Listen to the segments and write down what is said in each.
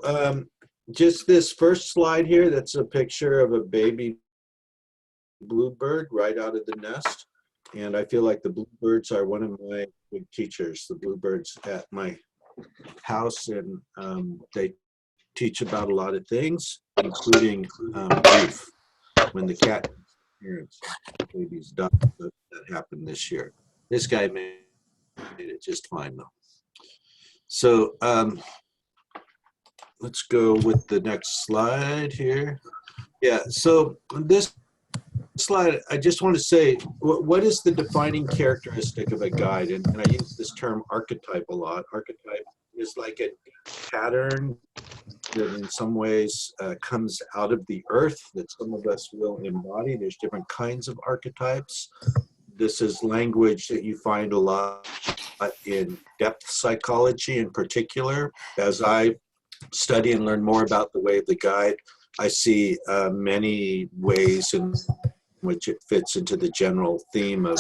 um, just this first slide here, that's a picture of a baby bluebird right out of the nest. And I feel like the bluebirds are one of my big teachers, the bluebirds at my house. And they teach about a lot of things, including grief. When the cat parents, babies died, that happened this year. This guy made it just fine though. So let's go with the next slide here. Yeah, so this slide, I just want to say, what is the defining characteristic of a guide? And I use this term archetype a lot. Archetype is like a pattern that in some ways comes out of the earth that some of us will embody. There's different kinds of archetypes. This is language that you find a lot in depth psychology in particular. As I study and learn more about the way of the guide, I see many ways in which it fits into the general theme of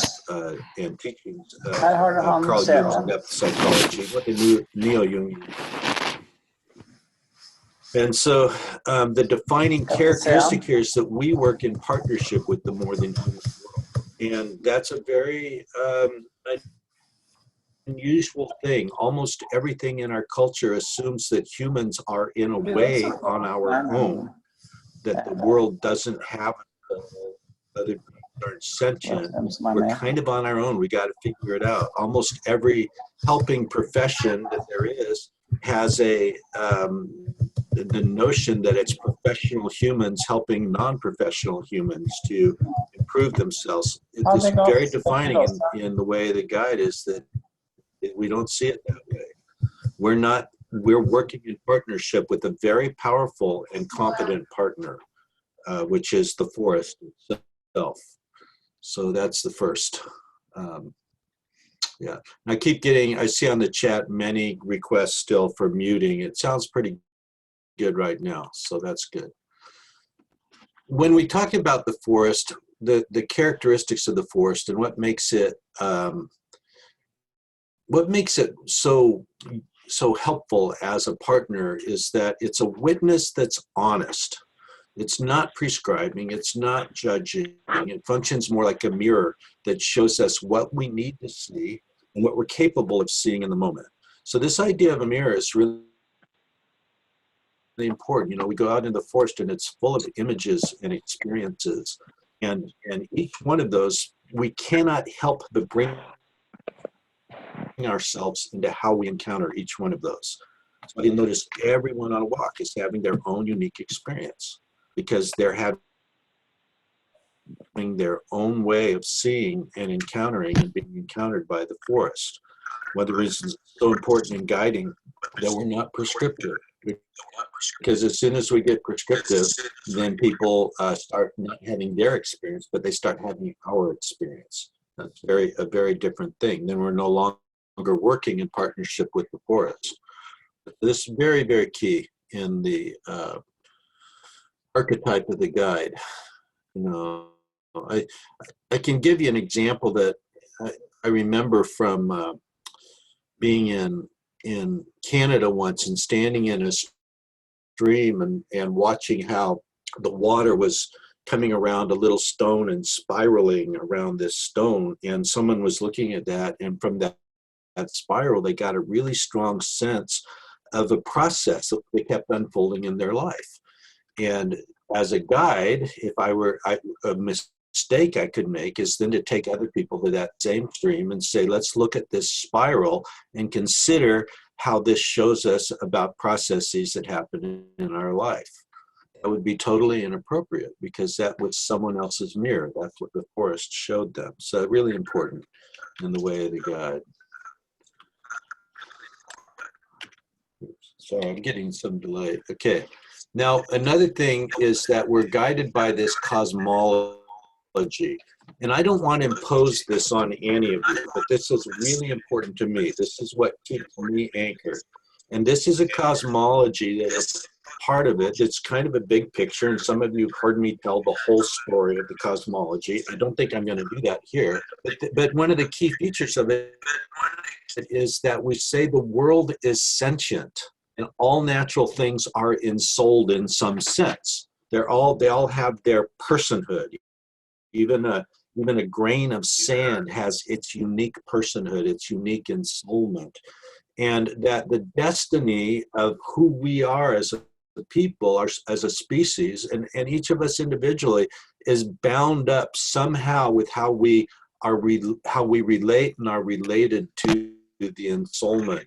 and teachings of Carl Jung's depth psychology, the neo-Jungian. And so the defining characteristic here is that we work in partnership with the more than human world. And that's a very unusual thing. Almost everything in our culture assumes that humans are in a way on our own, that the world doesn't have other people aren't sentient. We're kind of on our own. We got to figure it out. Almost every helping profession that there is has a the notion that it's professional humans helping non-professional humans to improve themselves. It's very defining in the way the guide is that we don't see it that way. We're working in partnership with a very powerful and competent partner, which is the forest itself. So that's the first. Yeah, I see on the chat many requests still for muting. It sounds pretty good right now, so that's good. When we talk about the forest, the characteristics of the forest and what makes it so helpful as a partner is that it's a witness that's honest. It's not prescribing, it's not judging. It functions more like a mirror that shows us what we need to see and what we're capable of seeing in the moment. So this idea of a mirror is really important. You know, we go out in the forest and it's full of images and experiences. And each one of those, we cannot help but bring ourselves into how we encounter each one of those. So you'll notice everyone on a walk is having their own unique experience because they're having their own way of seeing and encountering and being encountered by the forest. One of the reasons it's so important in guiding that we're not prescriptive. Because as soon as we get prescriptive, then people start not having their experience, but they start having our experience. That's a very different thing. Then we're no longer working in partnership with the forest. This is very, very key in the archetype of the guide. You know, I can give you an example that I remember from being in Canada once and standing in a stream and watching how the water was coming around a little stone and spiraling around this stone, and someone was looking at that, and from that spiral they got a really strong sense of a process that they kept unfolding in their life. And as a guide, if a mistake I could make is then to take other people to that same stream and say, let's look at this spiral and consider how this shows us about processes that happen in our life. That would be totally inappropriate because that was someone else's mirror. That's what the forest showed them. So really important in the way of the guide. Sorry, I'm getting some delay. Okay. Now, another thing is that we're guided by this cosmology. And I don't want to impose this on any of you, but this is really important to me. This is what keeps me anchored. And this is a cosmology that is part of it. It's kind of a big picture, and some of you have heard me tell the whole story of the cosmology. I don't think I'm going to do that here. But one of the key features of it is that we say the world is sentient. and all natural things are ensouled in some sense. They all have their personhood. Even a grain of sand has its unique personhood, its unique ensoulment, and that the destiny of who we are as a people, as a species, and each of us individually is bound up somehow with how we how we relate and are related to the ensoulment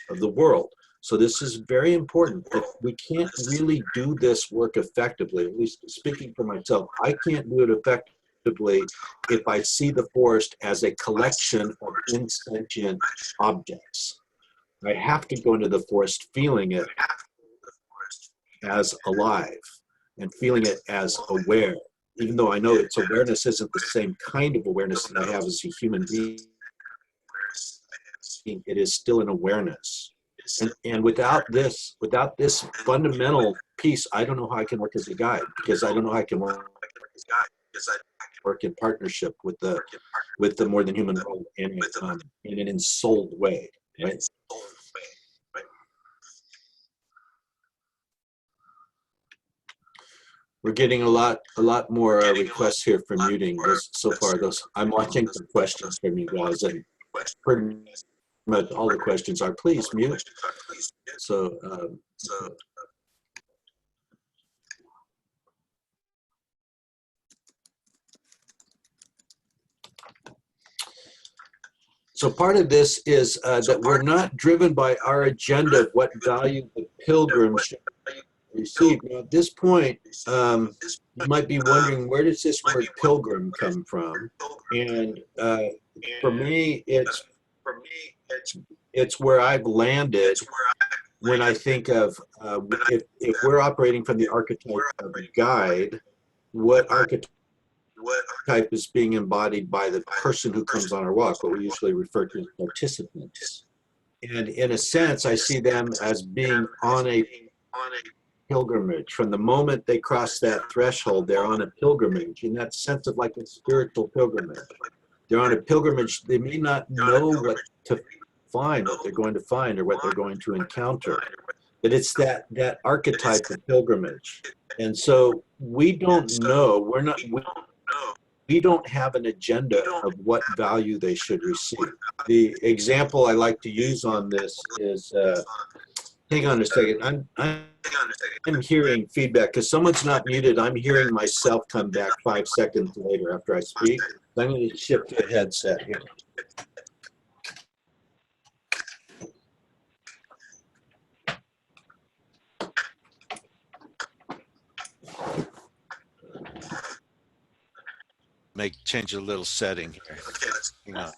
of the world. So this is very important. If we can't really do this work effectively, at least speaking for myself, I can't do it effectively if I see the forest as a collection of insentient objects. I have to go into the forest feeling it as alive and feeling it as aware, even though I know its awareness isn't the same kind of awareness that I have as a human being. It is still an awareness. And without this fundamental piece, I don't know how I can work as a guide, because I don't know how I can work in partnership with the more than human world in an ensouled way, right? We're getting a lot more requests here for muting. So far, I'm watching the questions from you guys, and pretty much all the questions are, please mute. So part of this is that we're not driven by our agenda of what value the pilgrim should receive. Now, at this point, you might be wondering, where does this word pilgrim come from? And for me, it's where I've landed when I think of if we're operating from the archetype of a guide, what archetype is being embodied by the person who comes on our walk, what we usually refer to as participants. And in a sense, I see them as being on a pilgrimage. From the moment they cross that threshold, they're on a pilgrimage, in that sense of like a spiritual pilgrimage. They're on a pilgrimage. They may not know what to find, what they're going to find, or what they're going to encounter, but it's that archetype of pilgrimage. And so we don't know, we don't have an agenda of what value they should receive. The example I like to use on this is, hang on a second, I'm hearing feedback because someone's not muted. I'm hearing myself come back 5 seconds later after I speak. So I'm going to shift to a headset here. Change a little setting here.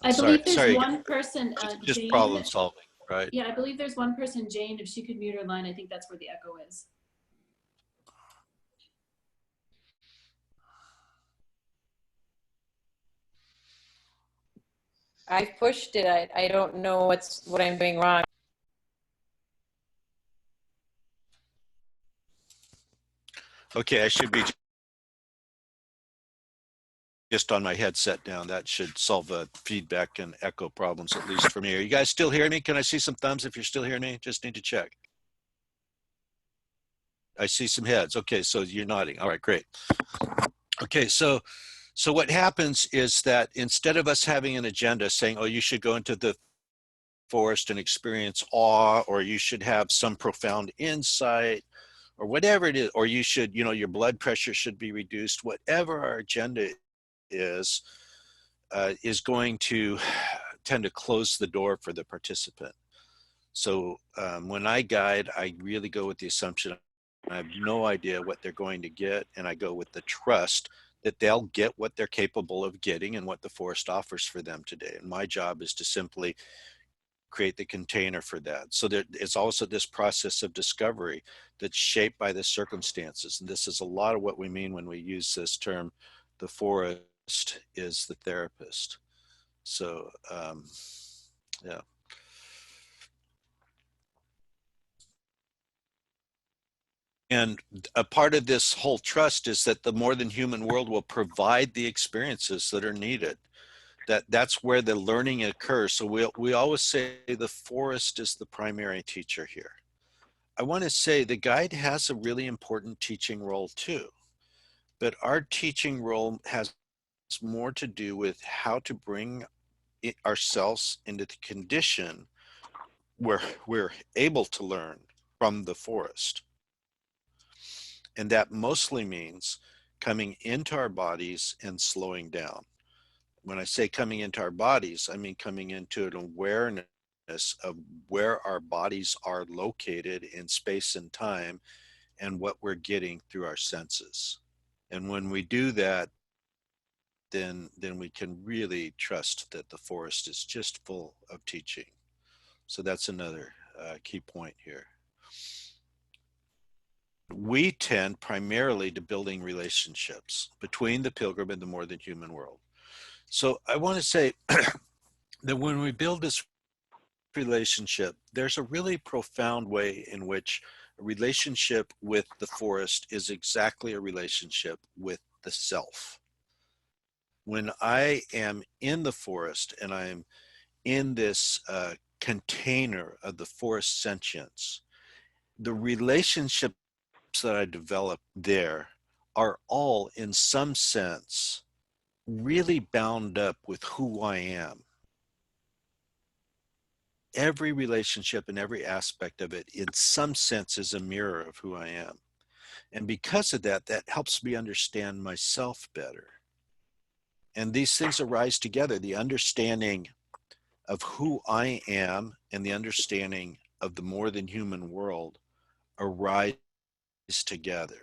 I believe there's one person, just Jane, problem solving, right? Yeah, I believe there's one person, Jane. If she could mute her line, I think that's where the echo is. I pushed it. I don't know what I'm doing wrong. Okay, I should be just on my headset now. That should solve feedback and echo problems, at least for me. Are you guys still hearing me? Can I see some thumbs if you're still hearing me? Just need to check. I see some heads. Okay, so you're nodding. All right, great. Okay, so what happens is that instead of us having an agenda saying, oh, you should go into the forest and experience awe, or you should have some profound insight, or whatever it is, or you should, your blood pressure should be reduced, whatever our agenda is going to tend to close the door for the participant. So when I guide, I really go with the assumption I have no idea what they're going to get, and I go with the trust that they'll get what they're capable of getting and what the forest offers for them today. And my job is to simply create the container for that. So there is also this process of discovery that's shaped by the circumstances. And this is a lot of what we mean when we use this term, the forest is the therapist. So, yeah. And a part of this whole trust is that the more than human world will provide the experiences that are needed. That's where the learning occurs. So we always say the forest is the primary teacher here. I want to say the guide has a really important teaching role too, but our teaching role has more to do with how to bring ourselves into the condition where we're able to learn from the forest. And that mostly means coming into our bodies and slowing down. When I say coming into our bodies, I mean coming into an awareness of where our bodies are located in space and time and what we're getting through our senses. And when we do that, then we can really trust that the forest is just full of teaching. So that's another key point here. We tend primarily to building relationships between the pilgrim and the more than human world. So I want to say that when we build this relationship, there's a really profound way in which a relationship with the forest is exactly a relationship with the self. When I am in the forest and I'm in this container of the forest sentience, the relationships that I develop there are all, in some sense, really bound up with who I am. Every relationship and every aspect of it, in some sense, is a mirror of who I am. And because of that, that helps me understand myself better. And these things arise together. The understanding of who I am and the understanding of the more than human world arise together.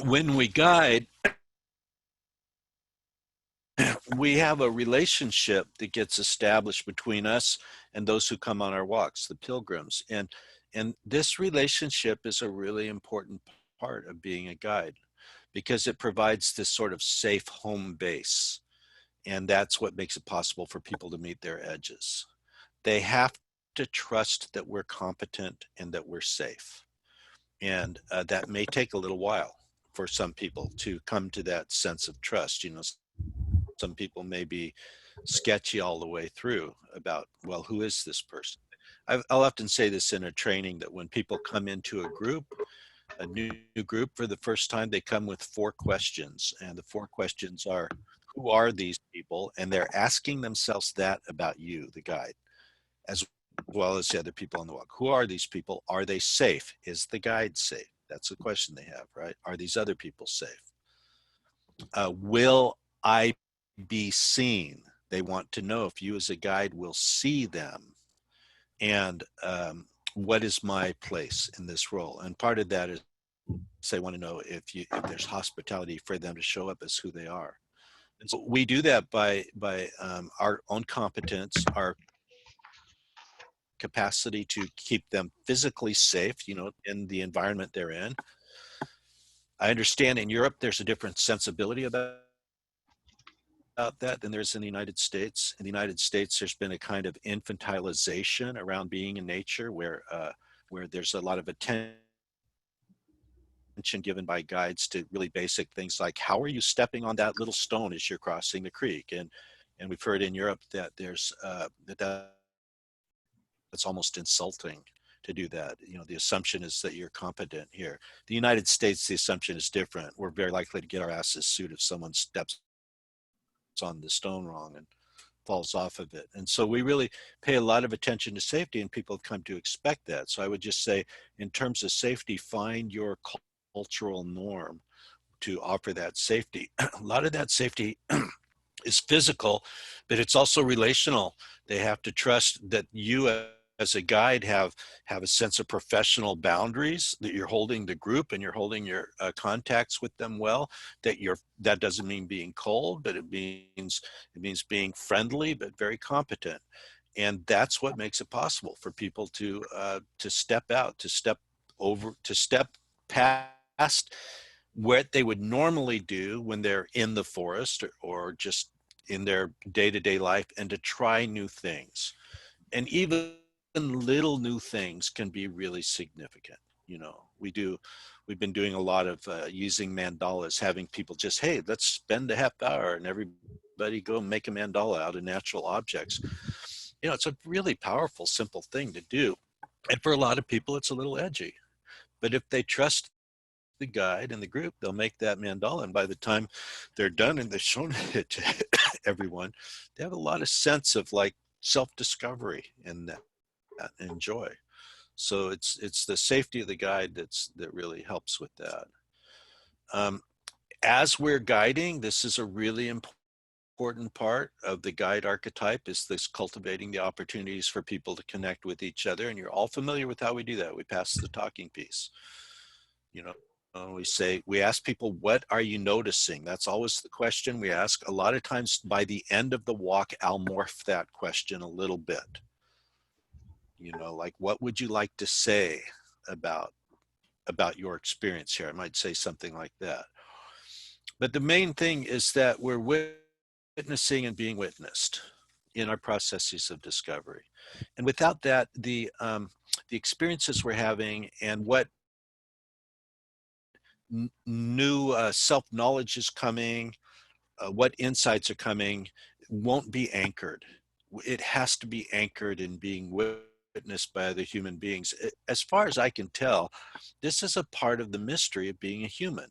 When we guide, we have a relationship that gets established between us and those who come on our walks, the pilgrims. And this relationship is a really important part of being a guide because it provides this sort of safe home base. And that's what makes it possible for people to meet their edges. They have to trust that we're competent and that we're safe. And that may take a little while for some people to come to that sense of trust. You know, some people may be sketchy all the way through about, well, who is this person? I'll often say this in a training that when people come into a new group for the first time, they come with 4 questions. And the 4 questions are, who are these people? And they're asking themselves that about you, the guide, as well as the other people on the walk. Who are these people? Are they safe? Is the guide safe? That's the question they have, right? Are these other people safe? Will I be seen? They want to know if you as a guide will see them. And what is my place in this role? And part of that is they want to know if there's hospitality for them to show up as who they are. And so we do that by our own competence, our capacity to keep them physically safe, you know, in the environment they're in. I understand in Europe there's a different sensibility about that than there's in the United States. In the United States, there's been a kind of infantilization around being in nature where there's a lot of attention given by guides to really basic things like, how are you stepping on that little stone as you're crossing the creek? And we've heard in Europe that there's that's almost insulting to do that. You know, the assumption is that you're competent here. The United States, the assumption is different. We're very likely to get our asses sued if someone steps on the stone wrong and falls off of it. And so we really pay a lot of attention to safety, and people have come to expect that. So I would just say, in terms of safety, find your cultural norm to offer that safety. A lot of that safety is physical, but it's also relational. They have to trust that you as a guide have a sense of professional boundaries, that you're holding the group and you're holding your contacts with them well, that doesn't mean being cold, but it means being friendly but very competent. And that's what makes it possible for people to step out, to step past what they would normally do when they're in the forest or just in their day-to-day life, and to try new things. And even little new things can be really significant. You know, we've been doing a lot of using mandalas, having people just, hey, let's spend a half hour and everybody go make a mandala out of natural objects. You know, it's a really powerful, simple thing to do. And for a lot of people, it's a little edgy. But if they trust the guide and the group, they'll make that mandala. And by the time they're done and they've shown it to everyone, they have a lot of sense of like self-discovery in that and joy. So it's the safety of the guide that really helps with that. As we're guiding, this is a really important part of the guide archetype, is this cultivating the opportunities for people to connect with each other. And you're all familiar with how we do that. We pass the talking piece. You know, we ask people, what are you noticing? That's always the question we ask. A lot of times by the end of the walk, I'll morph that question a little bit. You know, like, what would you like to say about your experience here? I might say something like that. But the main thing is that we're witnessing and being witnessed in our processes of discovery. And without that, the experiences we're having and what new self-knowledge is coming, what insights are coming, won't be anchored. It has to be anchored in being witnessed by other human beings. As far as I can tell, this is a part of the mystery of being a human,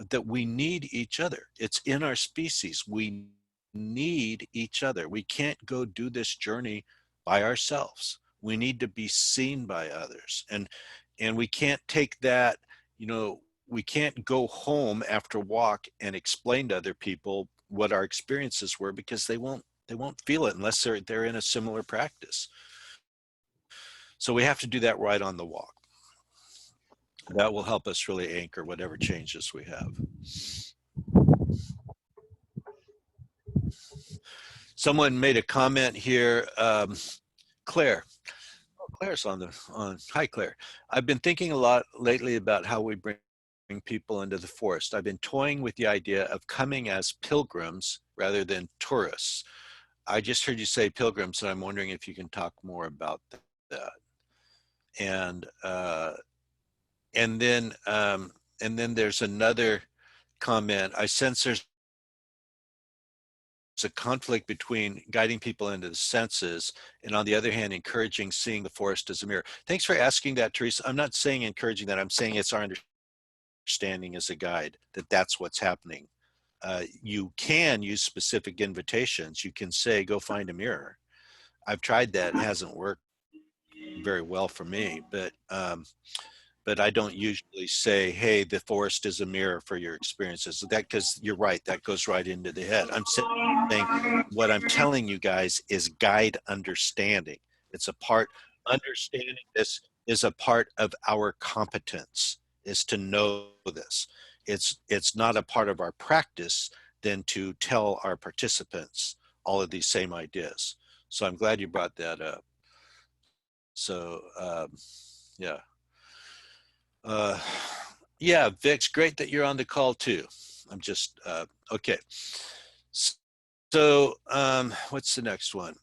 that we need each other. It's in our species. We need each other. We can't go do this journey by ourselves. We need to be seen by others. And we can't take that, you know, we can't go home after a walk and explain to other people what our experiences were, because they won't feel it unless they're in a similar practice. So we have to do that right on the walk. That will help us really anchor whatever changes we have. Someone made a comment here, Claire. Claire's on. Hi, Claire. I've been thinking a lot lately about how we bring people into the forest. I've been toying with the idea of coming as pilgrims rather than tourists. I just heard you say pilgrims, and I'm wondering if you can talk more about that. And then there's another comment. I sense there's a conflict between guiding people into the senses and, on the other hand, encouraging seeing the forest as a mirror. Thanks for asking that, Teresa. I'm not saying encouraging that. I'm saying it's our understanding as a guide that that's what's happening. You can use specific invitations. You can say, go find a mirror. I've tried that. It hasn't worked very well for me, but I don't usually say, hey, the forest is a mirror for your experiences. That, because you're right, that goes right into the head. I'm saying what I'm telling you guys is guide understanding. It's a part, understanding this is a part of our competence, is to know this. It's not a part of our practice than to tell our participants all of these same ideas. So I'm glad you brought that up. So yeah. Yeah, Vix, great that you're on the call too. I'm just, okay. So what's the next one?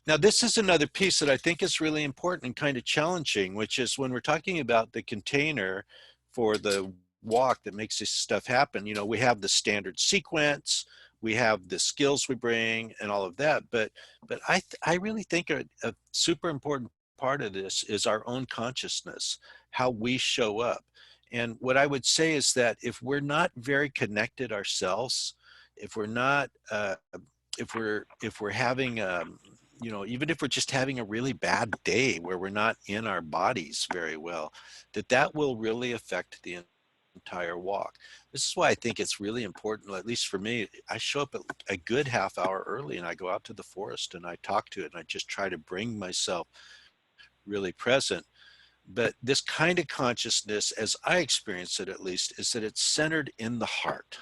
Now, this is another piece that I think is really important and kind of challenging, which is when we're talking about the container for the walk that makes this stuff happen. You know, we have the standard sequence, we have the skills we bring and all of that. But I really think a super important part of this is our own consciousness, how we show up. And what I would say is that if we're not very connected ourselves, if we're not, if we're having, you know, even if we're just having a really bad day where we're not in our bodies very well, that will really affect the entire walk. This is why I think it's really important, at least for me. I show up a good half hour early and I go out to the forest and I talk to it and I just try to bring myself really present. But this kind of consciousness, as I experience it at least, is that it's centered in the heart.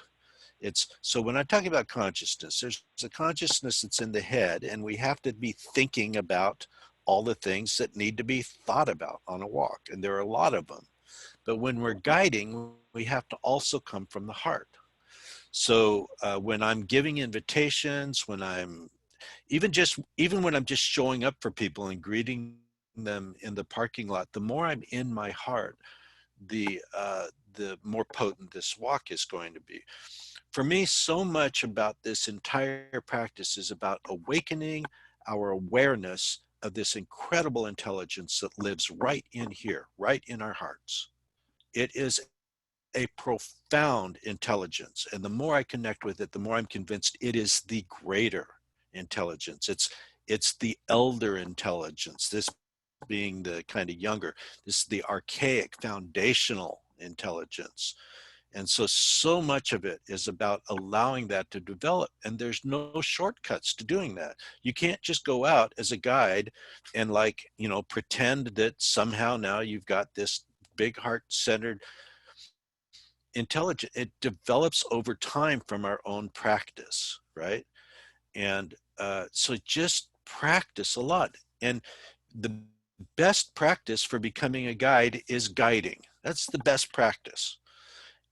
So when I'm talking about consciousness, there's a consciousness that's in the head, and we have to be thinking about all the things that need to be thought about on a walk, and there are a lot of them. But when we're guiding, we have to also come from the heart. So when I'm giving invitations, when I'm even when I'm just showing up for people and greeting them in the parking lot, the more I'm in my heart, the more potent this walk is going to be. For me, so much about this entire practice is about awakening our awareness of this incredible intelligence that lives right in here, right in our hearts. It is a profound intelligence. And the more I connect with it, the more I'm convinced it is the greater intelligence. It's the elder intelligence, this being the kind of younger. This is the archaic foundational intelligence. And so much of it is about allowing that to develop. And there's no shortcuts to doing that. You can't just go out as a guide and, like, you know, pretend that somehow now you've got this big heart-centered intelligence. It develops over time from our own practice, right? And so just practice a lot. And the best practice for becoming a guide is guiding. That's the best practice.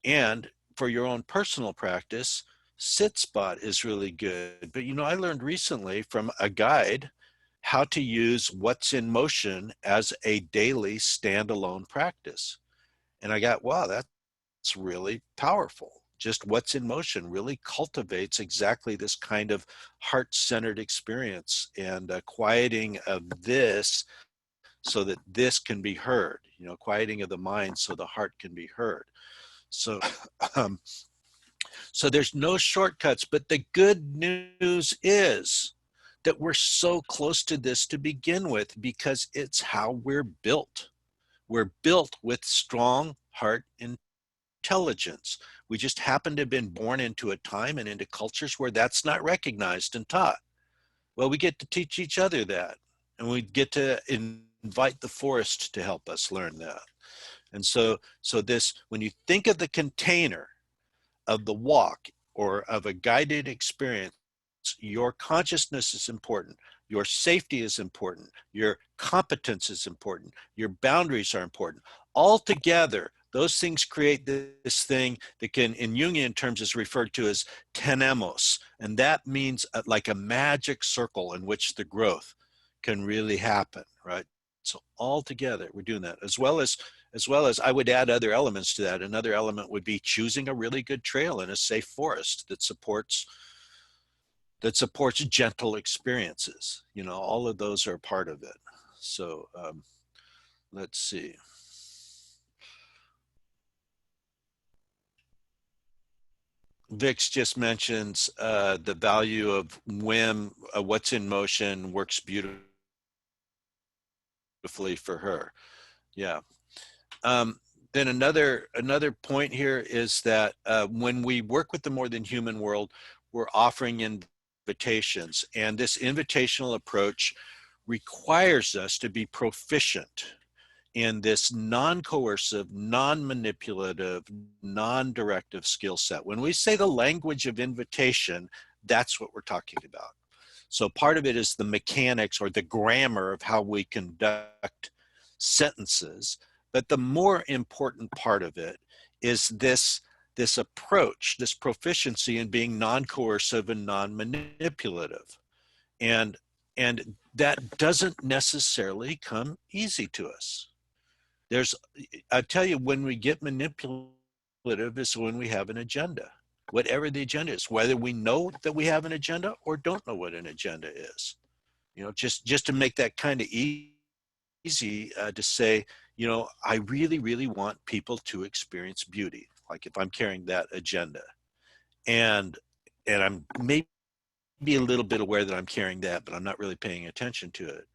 And for your own personal practice, sit spot is really good. But, you know, I learned recently from a guide how to use what's in motion as a daily standalone practice. And I got, wow, that's really powerful. Just what's in motion really cultivates exactly this kind of heart-centered experience and quieting of this so that this can be heard, you know, quieting of the mind so the heart can be heard. So, um, so there's no shortcuts, but the good news is that we're so close to this to begin with because it's how we're built. We're built with strong heart intelligence. We just happen to have been born into a time and into cultures where that's not recognized and taught. Well, we get to teach each other that, and we get to invite the forest to help us learn that. And so this, when you think of the container of the walk or of a guided experience, your consciousness is important. Your safety is important. Your competence is important. Your boundaries are important. All together, those things create this thing that can, in Jungian terms, is referred to as tenemos. And that means like a magic circle in which the growth can really happen, right? So all together, we're doing that, as well as I would add other elements to that. Another element would be choosing a really good trail in a safe forest that supports gentle experiences. You know, all of those are part of it. So let's see. Vix just mentions the value of whim, what's in motion works beautifully for her. Yeah. Then another point here is that when we work with the more than human world, we're offering invitations, and this invitational approach requires us to be proficient in this non-coercive, non-manipulative, non-directive skill set. When we say the language of invitation, that's what we're talking about. So part of it is the mechanics or the grammar of how we conduct sentences. But the more important part of it is this approach, this proficiency in being non-coercive and non-manipulative. And that doesn't necessarily come easy to us. I tell you, when we get manipulative is when we have an agenda, whatever the agenda is, whether we know that we have an agenda or don't know what an agenda is. You know, just to make that kind of easy to say, you know, I really, really want people to experience beauty. Like if I'm carrying that agenda, and I'm maybe a little bit aware that I'm carrying that, but I'm not really paying attention to it.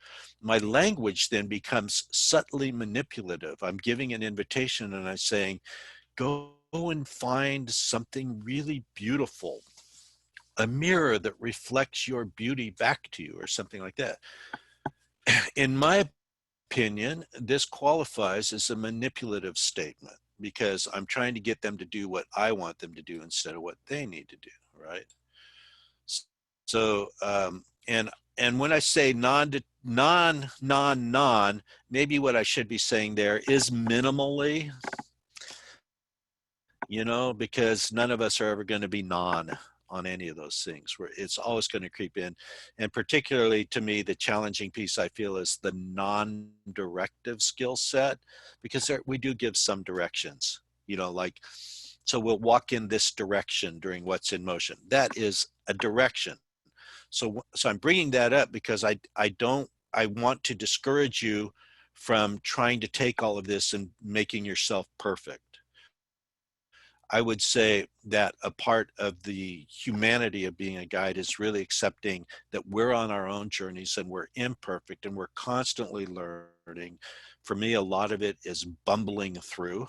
My language then becomes subtly manipulative. I'm giving an invitation and I'm saying, go and find something really beautiful, a mirror that reflects your beauty back to you or something like that. In my opinion, this qualifies as a manipulative statement because I'm trying to get them to do what I want them to do instead of what they need to do, right? So, and when I say non, maybe what I should be saying there is minimally, you know, because none of us are ever going to be non on any of those things, where it's always going to creep in. And particularly to me, the challenging piece I feel is the non-directive skill set, because we do give some directions, you know, like, so we'll walk in this direction during what's in motion. That is a direction. So I'm bringing that up because I want to discourage you from trying to take all of this and making yourself perfect. I would say that a part of the humanity of being a guide is really accepting that we're on our own journeys and we're imperfect and we're constantly learning. For me, a lot of it is bumbling through.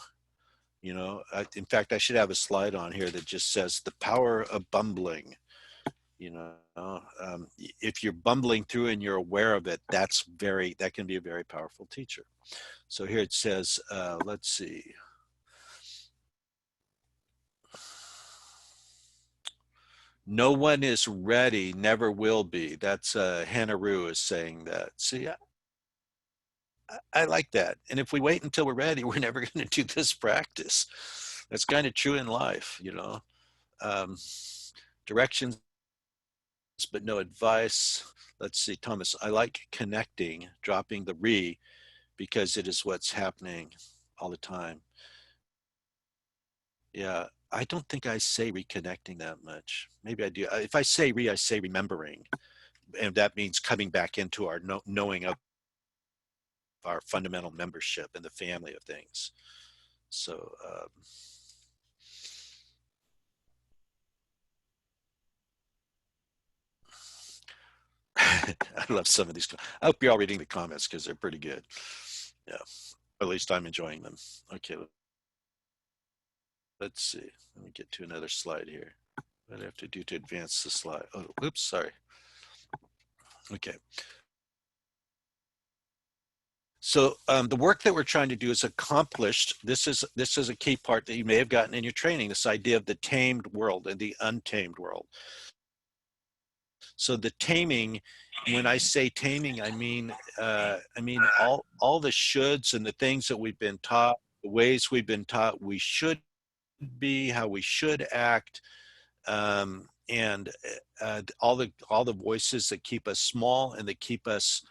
You know, in fact, I should have a slide on here that just says the power of bumbling. You know, if you're bumbling through and you're aware of it, that can be a very powerful teacher. So here it says, let's see. No one is ready, never will be. That's Hannah Rue is saying that. See, I like that. And if we wait until we're ready, we're never going to do this practice. That's kind of true in life, you know. Directions, but no advice. Let's see, Thomas, I like connecting, dropping the re, because it is what's happening all the time. Yeah, I don't think I say reconnecting that much. Maybe I do. If I say I say remembering. And that means coming back into our knowing of our fundamental membership in the family of things. So, I love some of these. I hope you're all reading the comments because they're pretty good. Yeah, or at least I'm enjoying them. Okay, let's see. Let me get to another slide here. What do I have to do to advance the slide? Oh, oops, sorry. Okay. So the work that we're trying to do is accomplished. This is a key part that you may have gotten in your training, this idea of the tamed world and the untamed world. So the taming, when I say taming, I mean all the shoulds and the things that we've been taught, the ways we've been taught we should be, how we should act, and all the voices that keep us small and that keep us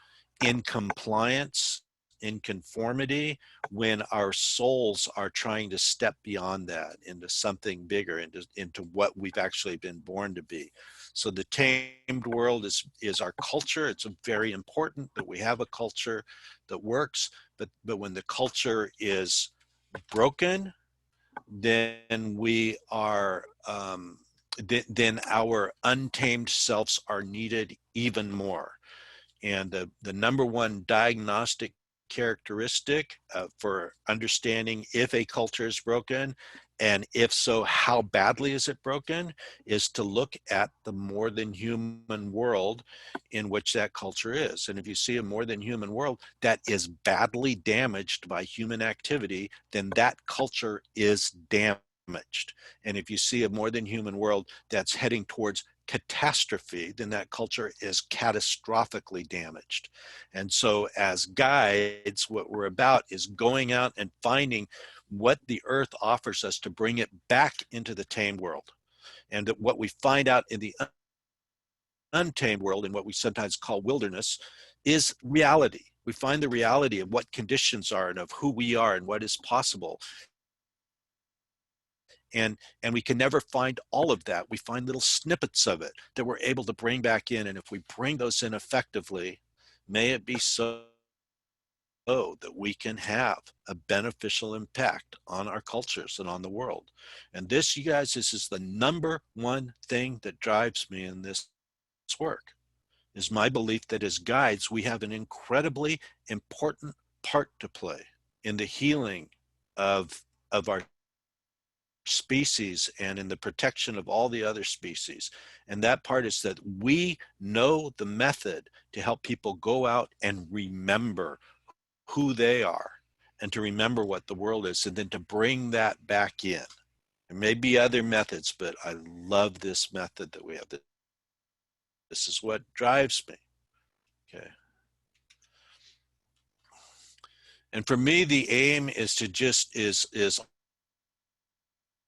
in compliance, in conformity, when our souls are trying to step beyond that into something bigger, into what we've actually been born to be. So the tamed world is our culture. It's very important that we have a culture that works, but when the culture is broken, then we are then our untamed selves are needed even more. And the number one diagnostic characteristic for understanding if a culture is broken, and if so, how badly is it broken, is to look at the more than human world in which that culture is. And if you see a more than human world that is badly damaged by human activity, then that culture is damaged. And if you see a more than human world that's heading towards catastrophe, then that culture is catastrophically damaged. And so as guides, what we're about is going out and finding what the earth offers us to bring it back into the tamed world. And that what we find out in the untamed world, in what we sometimes call wilderness, is reality. We find the reality of what conditions are and of who we are and what is possible. And we can never find all of that. We find little snippets of it that we're able to bring back in. And if we bring those in effectively, may it be so that we can have a beneficial impact on our cultures and on the world. And this, you guys, this is the number one thing that drives me in this work, is my belief that as guides, we have an incredibly important part to play in the healing of our species and in the protection of all the other species. And that part is that we know the method to help people go out and remember who they are and to remember what the world is, and then to bring that back in. There may be other methods, but I love this method that we have. This is what drives me. Okay. And for me, the aim is to just is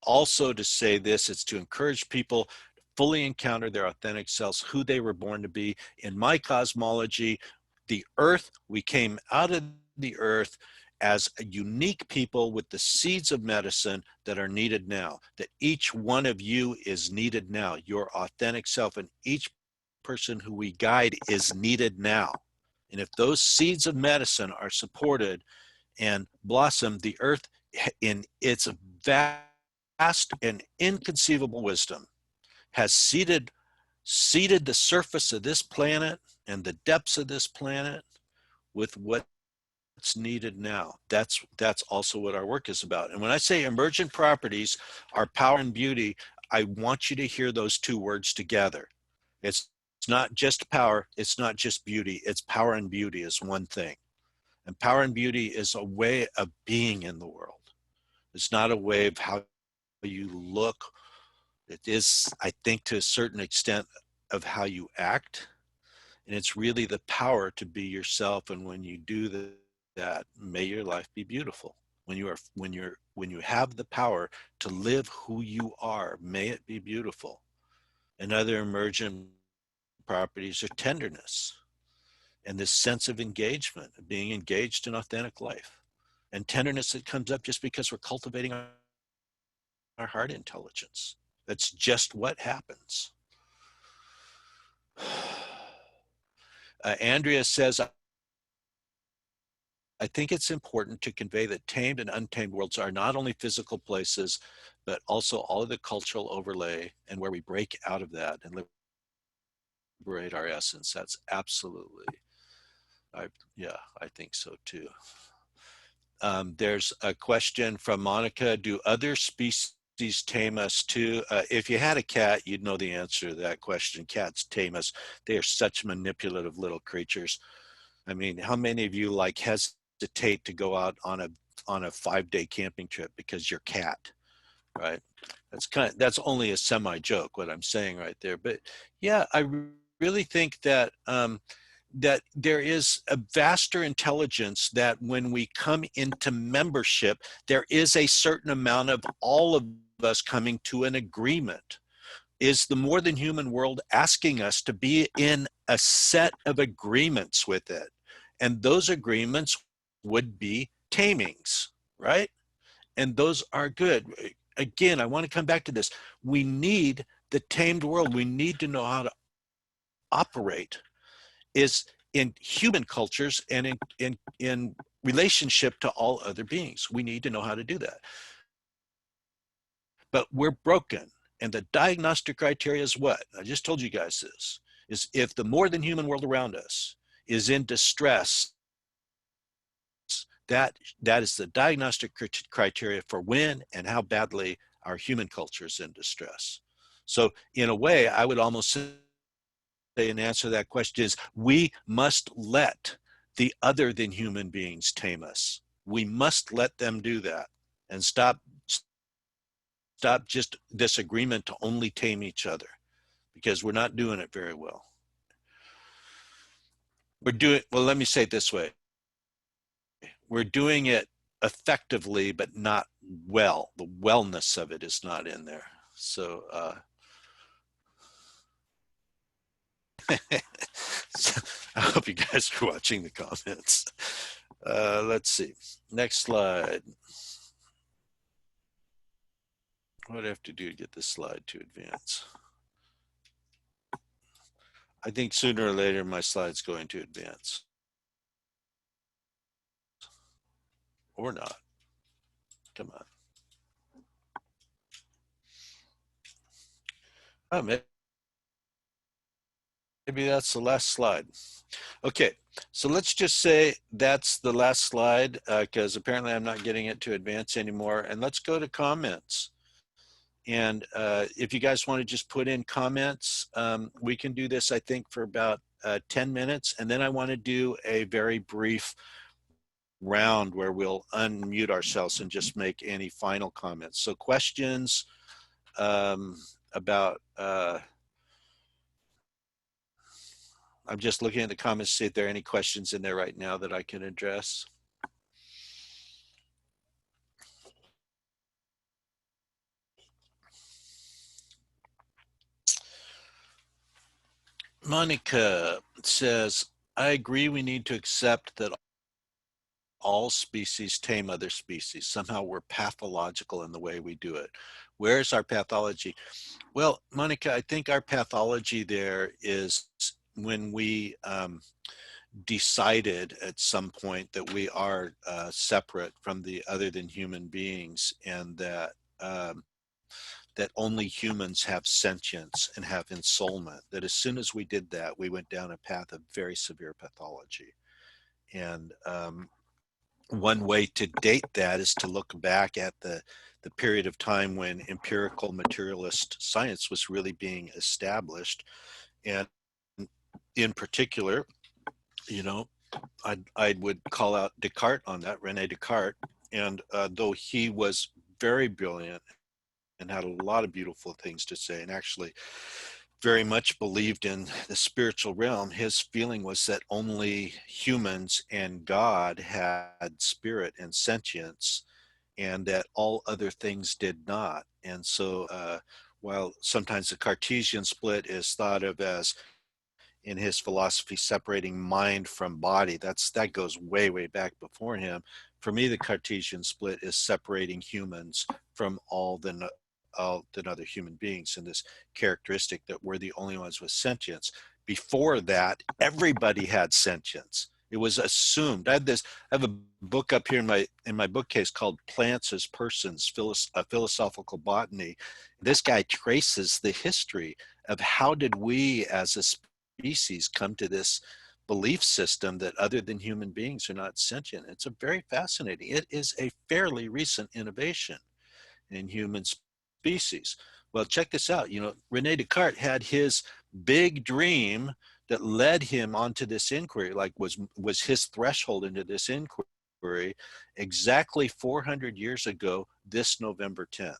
also to say this, it's to encourage people to fully encounter their authentic selves, who they were born to be. In my cosmology, the earth, we came out of the earth as a unique people with the seeds of medicine that are needed now, that each one of you is needed now, your authentic self, and each person who we guide is needed now. And if those seeds of medicine are supported and blossom, the earth in its vast and inconceivable wisdom has seeded the surface of this planet and the depths of this planet with what's needed now. That's also what our work is about. And when I say emergent properties are power and beauty, I want you to hear those two words together. It's not just power, it's not just beauty, it's power and beauty is one thing. And power and beauty is a way of being in the world. It's not a way of how you look. It is, I think, to a certain extent of how you act. And it's really the power to be yourself. And when you do that, may your life be beautiful. When you have the power to live who you are, may it be beautiful. And other emergent properties are tenderness and this sense of engagement, of being engaged in authentic life. And tenderness that comes up just because we're cultivating our heart intelligence. That's just what happens. Andrea says, I think it's important to convey that tamed and untamed worlds are not only physical places, but also all of the cultural overlay and where we break out of that and liberate our essence. That's absolutely, I think so too. There's a question from Monica. Do other species tame us too? If you had a cat, you'd know the answer to that question. Cats tame us. They are such manipulative little creatures. I mean, how many of you like hesitate to go out on a 5-day camping trip because your cat, right? That's only a semi joke what I'm saying right there. But yeah, I really think that that there is a vaster intelligence that when we come into membership, there is a certain amount of all of us coming to an agreement. Is the more than human world asking us to be in a set of agreements with it? And those agreements would be tamings, right? And those are good. Again, I want to come back to this. We need the tamed world. We need to know how to operate is in human cultures and in relationship to all other beings. We need to know how to do that. But we're broken. And the diagnostic criteria is what? I just told you guys this, is if the more than human world around us is in distress, that is the diagnostic criteria for when and how badly our human culture is in distress. So in a way, I would almost say an answer to that question is we must let the other than human beings tame us. We must let them do that and stop just this agreement to only tame each other, because we're not doing it very well. Well, let me say it this way. We're doing it effectively, but not well. The wellness of it is not in there. So, so I hope you guys are watching the comments. Let's see. Next slide. What do I have to do to get this slide to advance? I think sooner or later my slide's going to advance. Or not. Come on. Oh, maybe that's the last slide. Okay, so let's just say that's the last slide because apparently I'm not getting it to advance anymore. And let's go to comments. And if you guys want to just put in comments, we can do this, I think, for about 10 minutes. And then I want to do a very brief round where we'll unmute ourselves and just make any final comments. So questions about, I'm just looking at the comments to see if there are any questions in there right now that I can address. Monica says, I agree we need to accept that all species tame other species. Somehow we're pathological in the way we do it. Where's our pathology? Well, Monica, I think our pathology there is when we decided at some point that we are separate from the other than human beings, and that that only humans have sentience and have ensoulment. That as soon as we did that, we went down a path of very severe pathology. And one way to date that is to look back at the period of time when empirical materialist science was really being established. And in particular, you know, I would call out Descartes on that, Rene Descartes. And though he was very brilliant and had a lot of beautiful things to say, and actually very much believed in the spiritual realm, his feeling was that only humans and God had spirit and sentience, and that all other things did not. And so while sometimes the Cartesian split is thought of as, in his philosophy, separating mind from body, that goes way back before him. For me, the Cartesian split is separating humans from all the other human beings, and this characteristic that we're the only ones with sentience. Before that, everybody had sentience. It was assumed. I have a book up here in my bookcase called Plants as Persons, a Philosophical Botany. This guy traces the history of how did we as a species come to this belief system that other than human beings are not sentient. It's a very fascinating. It is a fairly recent innovation in human species. Well, check this out. You know, Rene Descartes had his big dream that led him onto this inquiry, like was his threshold into this inquiry, exactly 400 years ago, this November 10th.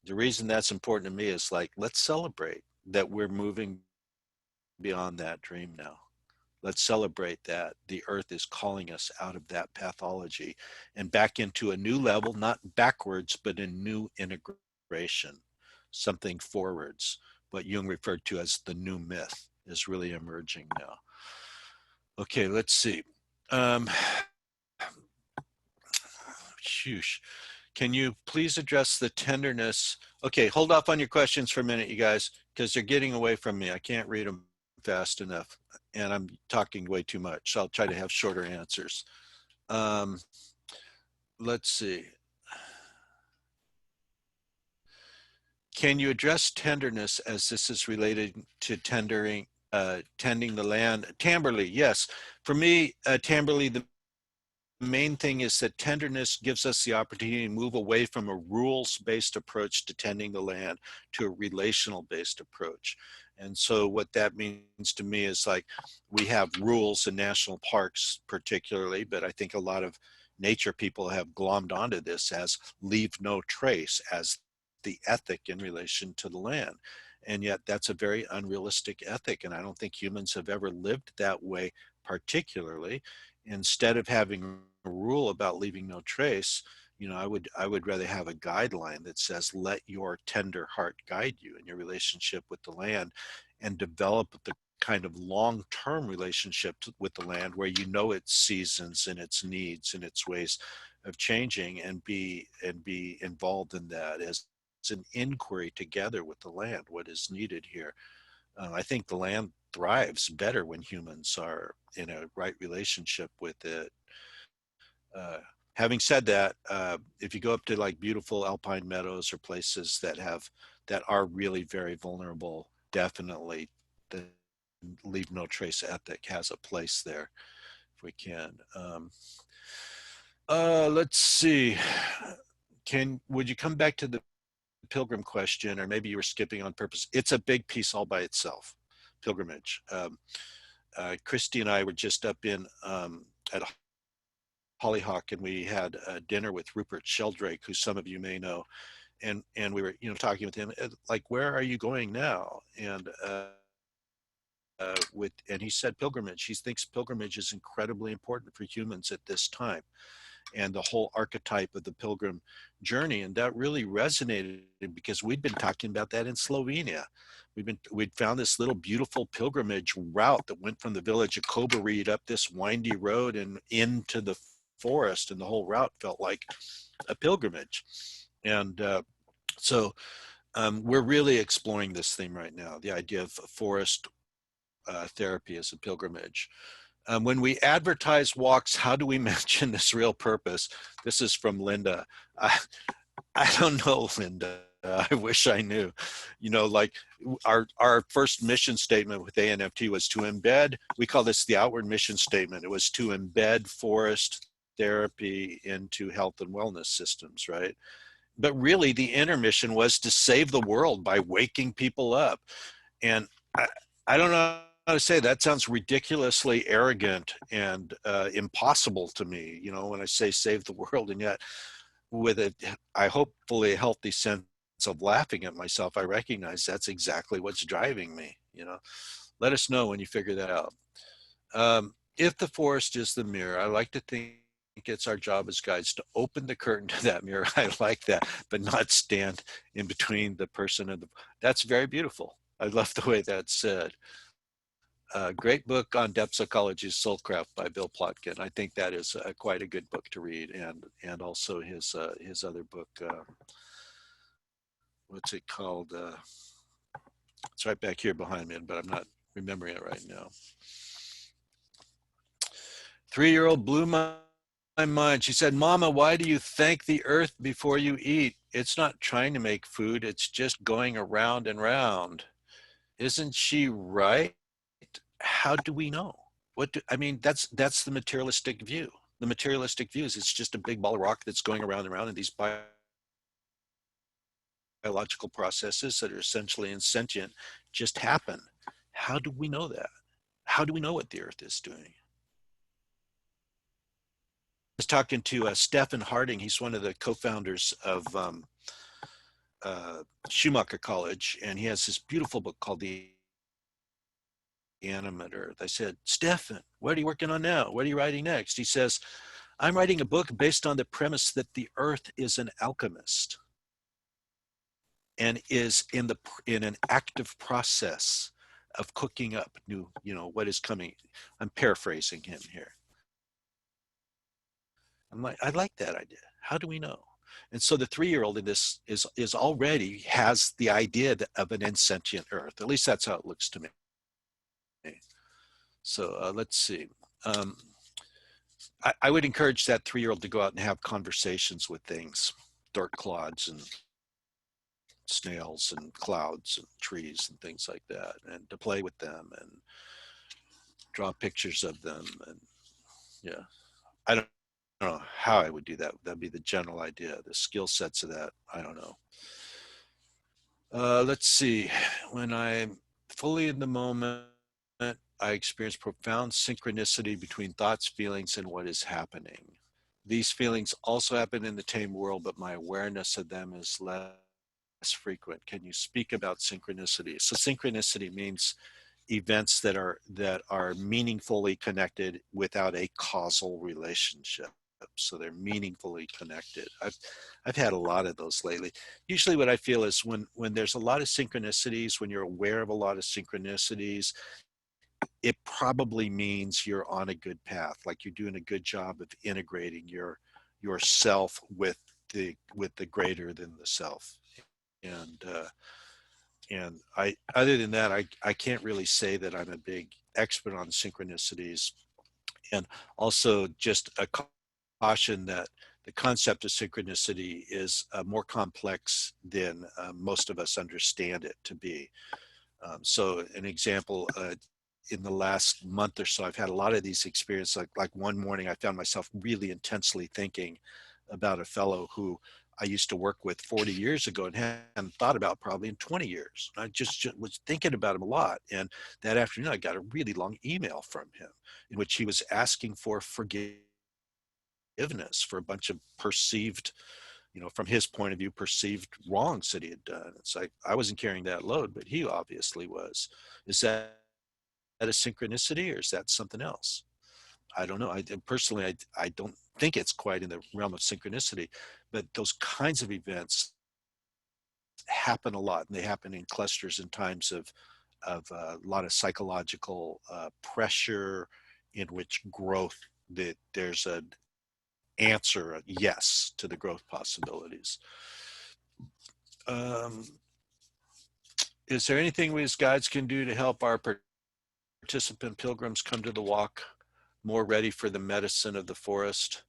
The reason that's important to me is, like, let's celebrate that we're moving beyond that dream now. Let's celebrate that the earth is calling us out of that pathology and back into a new level, not backwards, but a new integration, something forwards. What Jung referred to as the new myth is really emerging now. Okay, let's see. Shush. Can you please address the tenderness? Okay, hold off on your questions for a minute, you guys, because they're getting away from me. I can't read them fast enough, and I'm talking way too much. So I'll try to have shorter answers. Let's see. Can you address tenderness as this is related to tending the land? Tamberly, yes. For me, Tamberly, the main thing is that tenderness gives us the opportunity to move away from a rules-based approach to tending the land to a relational-based approach. And so what that means to me is, like, we have rules in national parks particularly, but I think a lot of nature people have glommed onto this as leave no trace as the ethic in relation to the land. And yet that's a very unrealistic ethic. And I don't think humans have ever lived that way particularly. Instead of having a rule about leaving no trace, you know, I would rather have a guideline that says, let your tender heart guide you in your relationship with the land, and develop the kind of long-term relationship with the land where you know its seasons and its needs and its ways of changing, and be involved in that as an inquiry together with the land, what is needed here. I think the land thrives better when humans are in a right relationship with it. Having said that, if you go up to like beautiful alpine meadows or places that are really very vulnerable, definitely the leave no trace ethic has a place there if we can. Let's see. Would you come back to the pilgrim question, or maybe you were skipping on purpose? It's a big piece all by itself, pilgrimage. Christy and I were just up in at Hollyhock, and we had a dinner with Rupert Sheldrake, who some of you may know, and we were, you know, talking with him, like, where are you going now? And and he said pilgrimage. He thinks pilgrimage is incredibly important for humans at this time, and the whole archetype of the pilgrim journey. And that really resonated because we'd been talking about that in Slovenia. We'd found this little beautiful pilgrimage route that went from the village of Kobarid up this windy road and into the forest, and the whole route felt like a pilgrimage. And so we're really exploring this theme right now, the idea of forest therapy as a pilgrimage. When we advertise walks, how do we mention this real purpose? This is from Linda. I don't know, Linda. I wish I knew. You know, like our first mission statement with ANFT was to embed, we call this the outward mission statement. It was to embed forest therapy into health and wellness systems, right? But really the inner mission was to save the world by waking people up. And I don't know how to say, that sounds ridiculously arrogant and impossible to me, you know, when I say save the world. And yet with a, I hopefully a healthy sense of laughing at myself, I recognize that's exactly what's driving me, you know. Let us know when you figure that out. If the forest is the mirror, I like to think it's our job as guides to open the curtain to that mirror. I like that, but not stand in between the person and the, that's very beautiful. I love the way that's said. Great book on depth psychology, Soulcraft by Bill Plotkin. I think that is quite a good book to read, and also his other book. What's it called? It's right back here behind me, but I'm not remembering it right now. 3-year-old blew my mind. She said, "Mama, why do you thank the earth before you eat? It's not trying to make food. It's just going around and round." Isn't she right? How do we know? I mean, that's the materialistic view. The materialistic view is it's just a big ball of rock that's going around and around, and these biological processes that are essentially insentient just happen. How do we know that? How do we know what the earth is doing? I was talking to Stephen Harding. He's one of the co-founders of Schumacher College, and he has this beautiful book called The Animate Earth. I said, "Stephen, what are you working on now? What are you writing next?" He says, "I'm writing a book based on the premise that the earth is an alchemist and is in an active process of cooking up new, you know, what is coming." I'm paraphrasing him here. I'm like, I like that idea. How do we know? And so the 3-year-old in this is already has the idea of an insentient earth. At least that's how it looks to me. So let's see. I would encourage that 3-year-old to go out and have conversations with things, dirt clods and snails and clouds and trees and things like that, and to play with them and draw pictures of them. And yeah, I don't know how I would do that. That'd be the general idea. The skill sets of that, I don't know. Let's see. When I'm fully in the moment, I experience profound synchronicity between thoughts, feelings, and what is happening. These feelings also happen in the tame world, but my awareness of them is less frequent. Can you speak about synchronicity? So synchronicity means events that are meaningfully connected without a causal relationship. So they're meaningfully connected. I've had a lot of those lately. Usually what I feel is when there's a lot of synchronicities, when you're aware of a lot of synchronicities, it probably means you're on a good path, like you're doing a good job of integrating yourself with the greater than the self. And I, other than that, I can't really say that I'm a big expert on synchronicities. And also just a caution that the concept of synchronicity is more complex than most of us understand it to be. So an example, in the last month or so, I've had a lot of these experiences. Like one morning, I found myself really intensely thinking about a fellow who I used to work with 40 years ago and hadn't thought about probably in 20 years. I just was thinking about him a lot. And that afternoon, I got a really long email from him in which he was asking for forgiveness for a bunch of perceived, you know, from his point of view, perceived wrongs that he had done. It's like, I wasn't carrying that load, but he obviously was. Is that a synchronicity, or is that something else? I don't know. Personally, I don't think it's quite in the realm of synchronicity, but those kinds of events happen a lot, and they happen in clusters in times of a lot of psychological pressure, in which growth, that there's answer a yes to the growth possibilities. Is there anything we as guides can do to help our participant pilgrims come to the walk more ready for the medicine of the forest?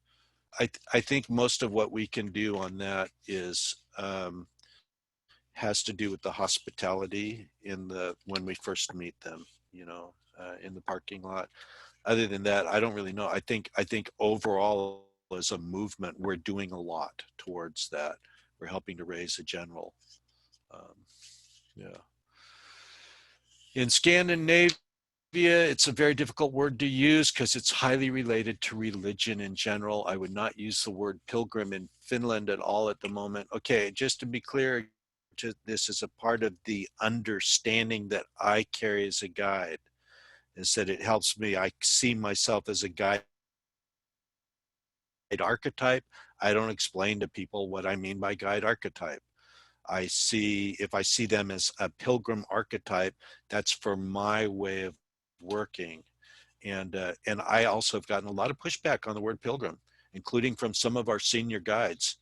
I think most of what we can do on that is has to do with the hospitality when we first meet them, you know, in the parking lot. Other than that, I don't really know. I think overall as a movement, we're doing a lot towards that. We're helping to raise a general. Yeah. In Scandinavia, it's a very difficult word to use because it's highly related to religion in general. I would not use the word pilgrim in Finland at all at the moment. Okay, just to be clear, this is a part of the understanding that I carry as a guide, is that it helps me. I see myself as a guide archetype. I don't explain to people what I mean by guide archetype. If I see them as a pilgrim archetype, that's for my way of working. And I also have gotten a lot of pushback on the word pilgrim, including from some of our senior guides.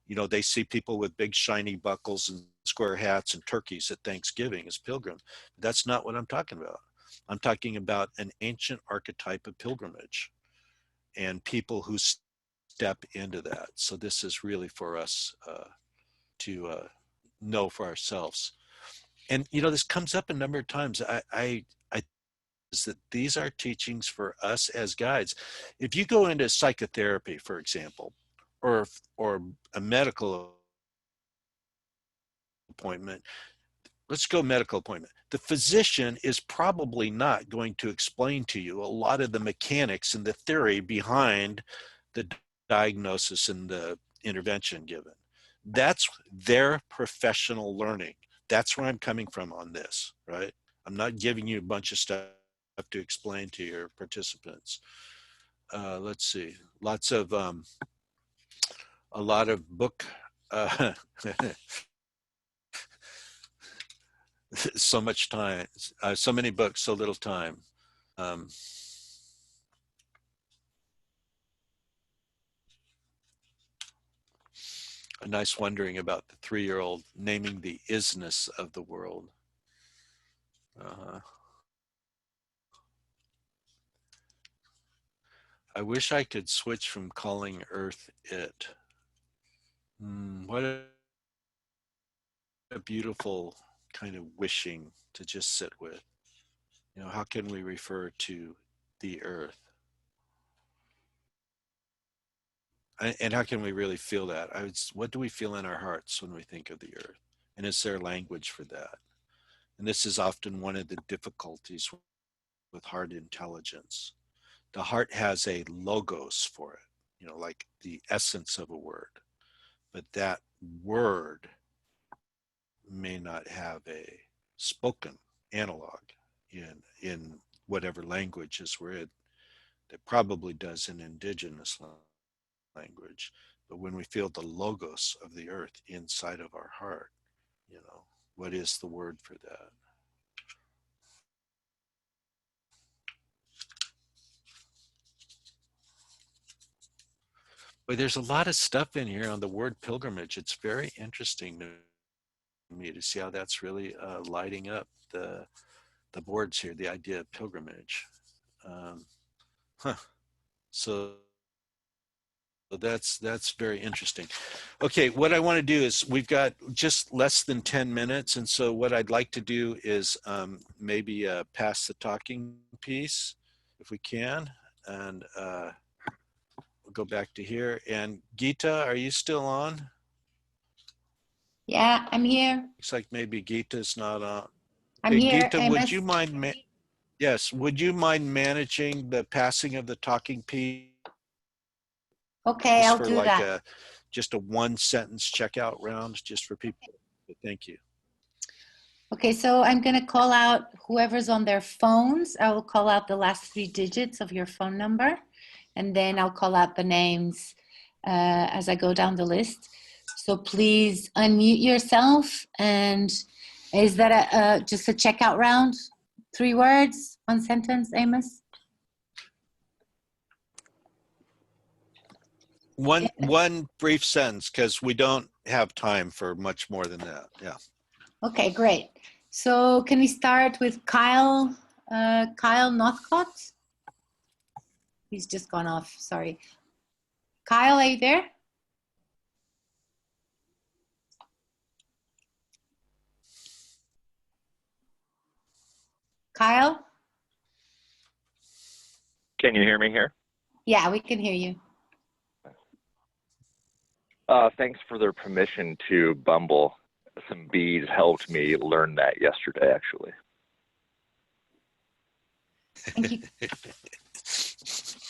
You know, they see people with big shiny buckles and square hats and turkeys at Thanksgiving as pilgrim. That's not what I'm talking about. I'm talking about an ancient archetype of pilgrimage and people who step into that. So this is really for us to know for ourselves. And, you know, this comes up a number of times. I is that these are teachings for us as guides. If you go into psychotherapy, for example, or a medical appointment, let's go medical appointment. The physician is probably not going to explain to you a lot of the mechanics and the theory behind the diagnosis and the intervention given. That's their professional learning. That's where I'm coming from on this, right? I'm not giving you a bunch of stuff to explain to your participants. Let's see, a lot of book, so much time, so many books, so little time. A nice wondering about the 3-year-old naming the isness of the world. I wish I could switch from calling Earth it. What a beautiful kind of wishing to just sit with. You know, how can we refer to the Earth? And how can we really feel that? What do we feel in our hearts when we think of the Earth? And is there language for that? And this is often one of the difficulties with heart intelligence. The heart has a logos for it, you know, like the essence of a word, but that word may not have a spoken analog in whatever languages we're in. That probably does in indigenous language, but when we feel the logos of the earth inside of our heart, you know, what is the word for that? But there's a lot of stuff in here on the word pilgrimage. It's very interesting to me to see how that's really lighting up the boards here, the idea of pilgrimage. So that's very interesting. Okay, what I want to do is we've got just less than 10 minutes. And so what I'd like to do is maybe pass the talking piece if we can. And we'll go back to here. And Geeta, are you still on? Yeah, I'm here. Looks like maybe Geeta's not on. I'm Hey, here. Geeta, Amos. would you mind, yes, would you mind managing the passing of the talking piece? Okay, I'll for do like that. just a 1-sentence checkout round just for people. Thank you. Okay, so I'm going to call out whoever's on their phones. I will call out the last 3 digits of your phone number, and then I'll call out the names as I go down the list. So please unmute yourself. And is that just a checkout round? 3 words, 1 sentence, Amos? One brief sentence, because we don't have time for much more than that. Yeah. Okay, great. So can we start with Kyle, Kyle Northcott? He's just gone off, sorry. Kyle, are you there? Kyle? Can you hear me here? Yeah, we can hear you. Thanks for their permission to Bumble. Some bees helped me learn that yesterday, actually. Thank you.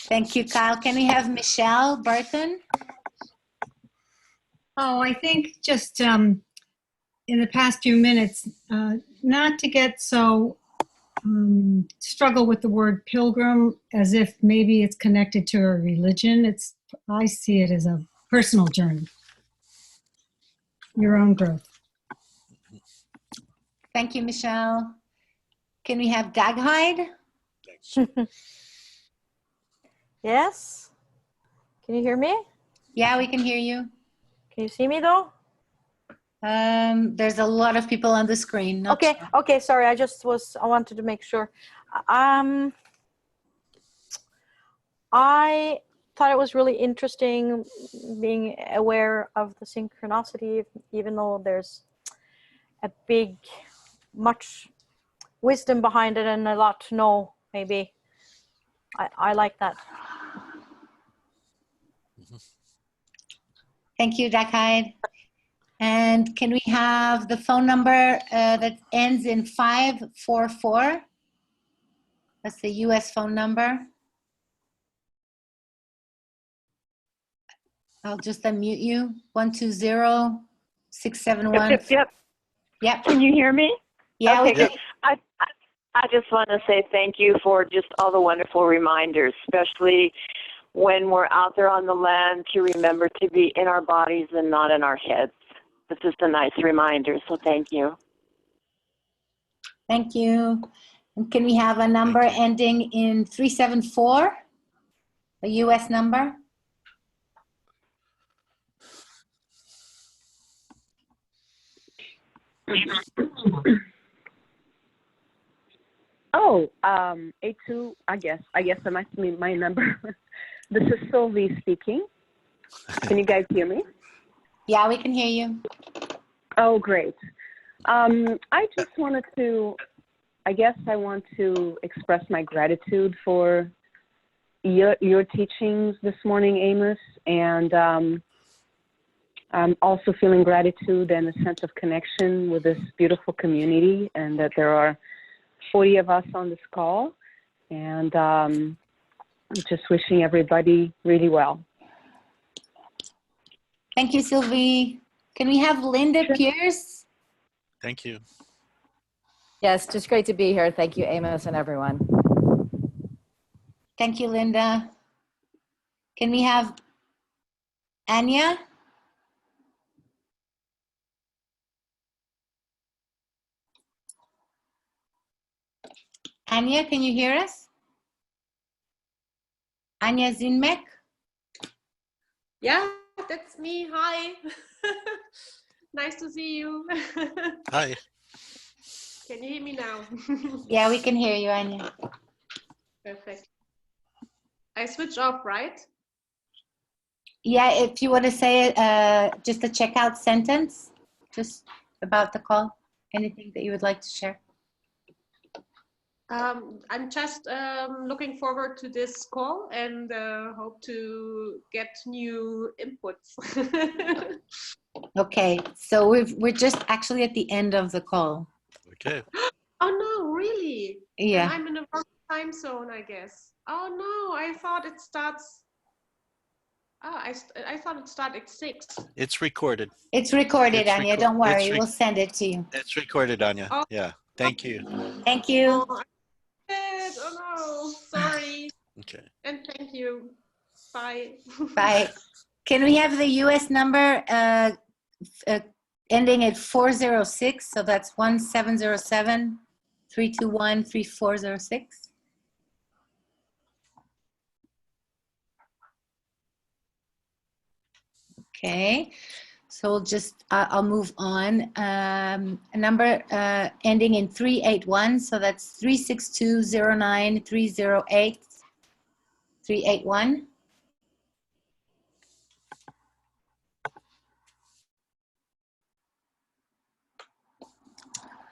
Thank you, Kyle. Can we have Michelle Burton? Oh, I think just in the past few minutes, not to get so struggle with the word pilgrim as if maybe it's connected to a religion. I see it as a personal journey, your own growth. Thank you, Michelle. Can we have Daghyde? Yes? Can you hear me? Yeah, we can hear you. Can you see me though? There's a lot of people on the screen. Not Okay, sure. okay, sorry, I wanted to make sure. I thought it was really interesting being aware of the synchronicity, even though there's a much wisdom behind it and a lot to know, maybe. I like that. Thank you, Daghyde. And can we have the phone number that ends in 544? That's the US phone number. I'll just unmute you. 120-671. Yep. Yep. Can you hear me? Yeah, Okay, we can. good. I just want to say thank you for just all the wonderful reminders, especially when we're out there on the land, to remember to be in our bodies and not in our heads. It's just a nice reminder, so thank you. Thank you. And can we have a number ending in 374? A US number? Oh, A2, I guess that must be my number. This is Sylvie speaking. Can you guys hear me? Yeah, we can hear you. Oh, great. I just wanted to, I want to express my gratitude for your teachings this morning, Amos, and I'm also feeling gratitude and a sense of connection with this beautiful community, and that there are 40 of us on this call, and just wishing everybody really well. Thank you, Sylvie. Can we have Linda Pierce? Thank you. Yes, just great to be here. Thank you, Amos and everyone. Thank you, Linda. Can we have Anya? Anya, can you hear us? Anya Zinmek? Yeah, that's me. Hi. Nice to see you. Hi. Can you hear me now? Yeah, we can hear you, Anya. Perfect. I switch off, right? Yeah, if you want to say just a checkout sentence, just about the call, anything that you would like to share. I'm just looking forward to this call and hope to get new inputs. Okay, so we're just actually at the end of the call. Okay. Oh no, really? Yeah. And I'm in a wrong time zone, I guess. Oh no, I thought it starts. Oh, I thought it started at 6. It's recorded. It's recorded, It's Anya. reco- Don't worry, it's we'll send it to you. It's recorded, Anya. Oh. Yeah. Thank you. Thank you. Oh, I did. Oh no, sorry. Okay. And thank you. Bye. Bye. Can we have the US number ending at 406? So that's 1707-321-3406. Okay, so we'll just, I'll move on. A number ending in 381, so that's 36209308381. 381.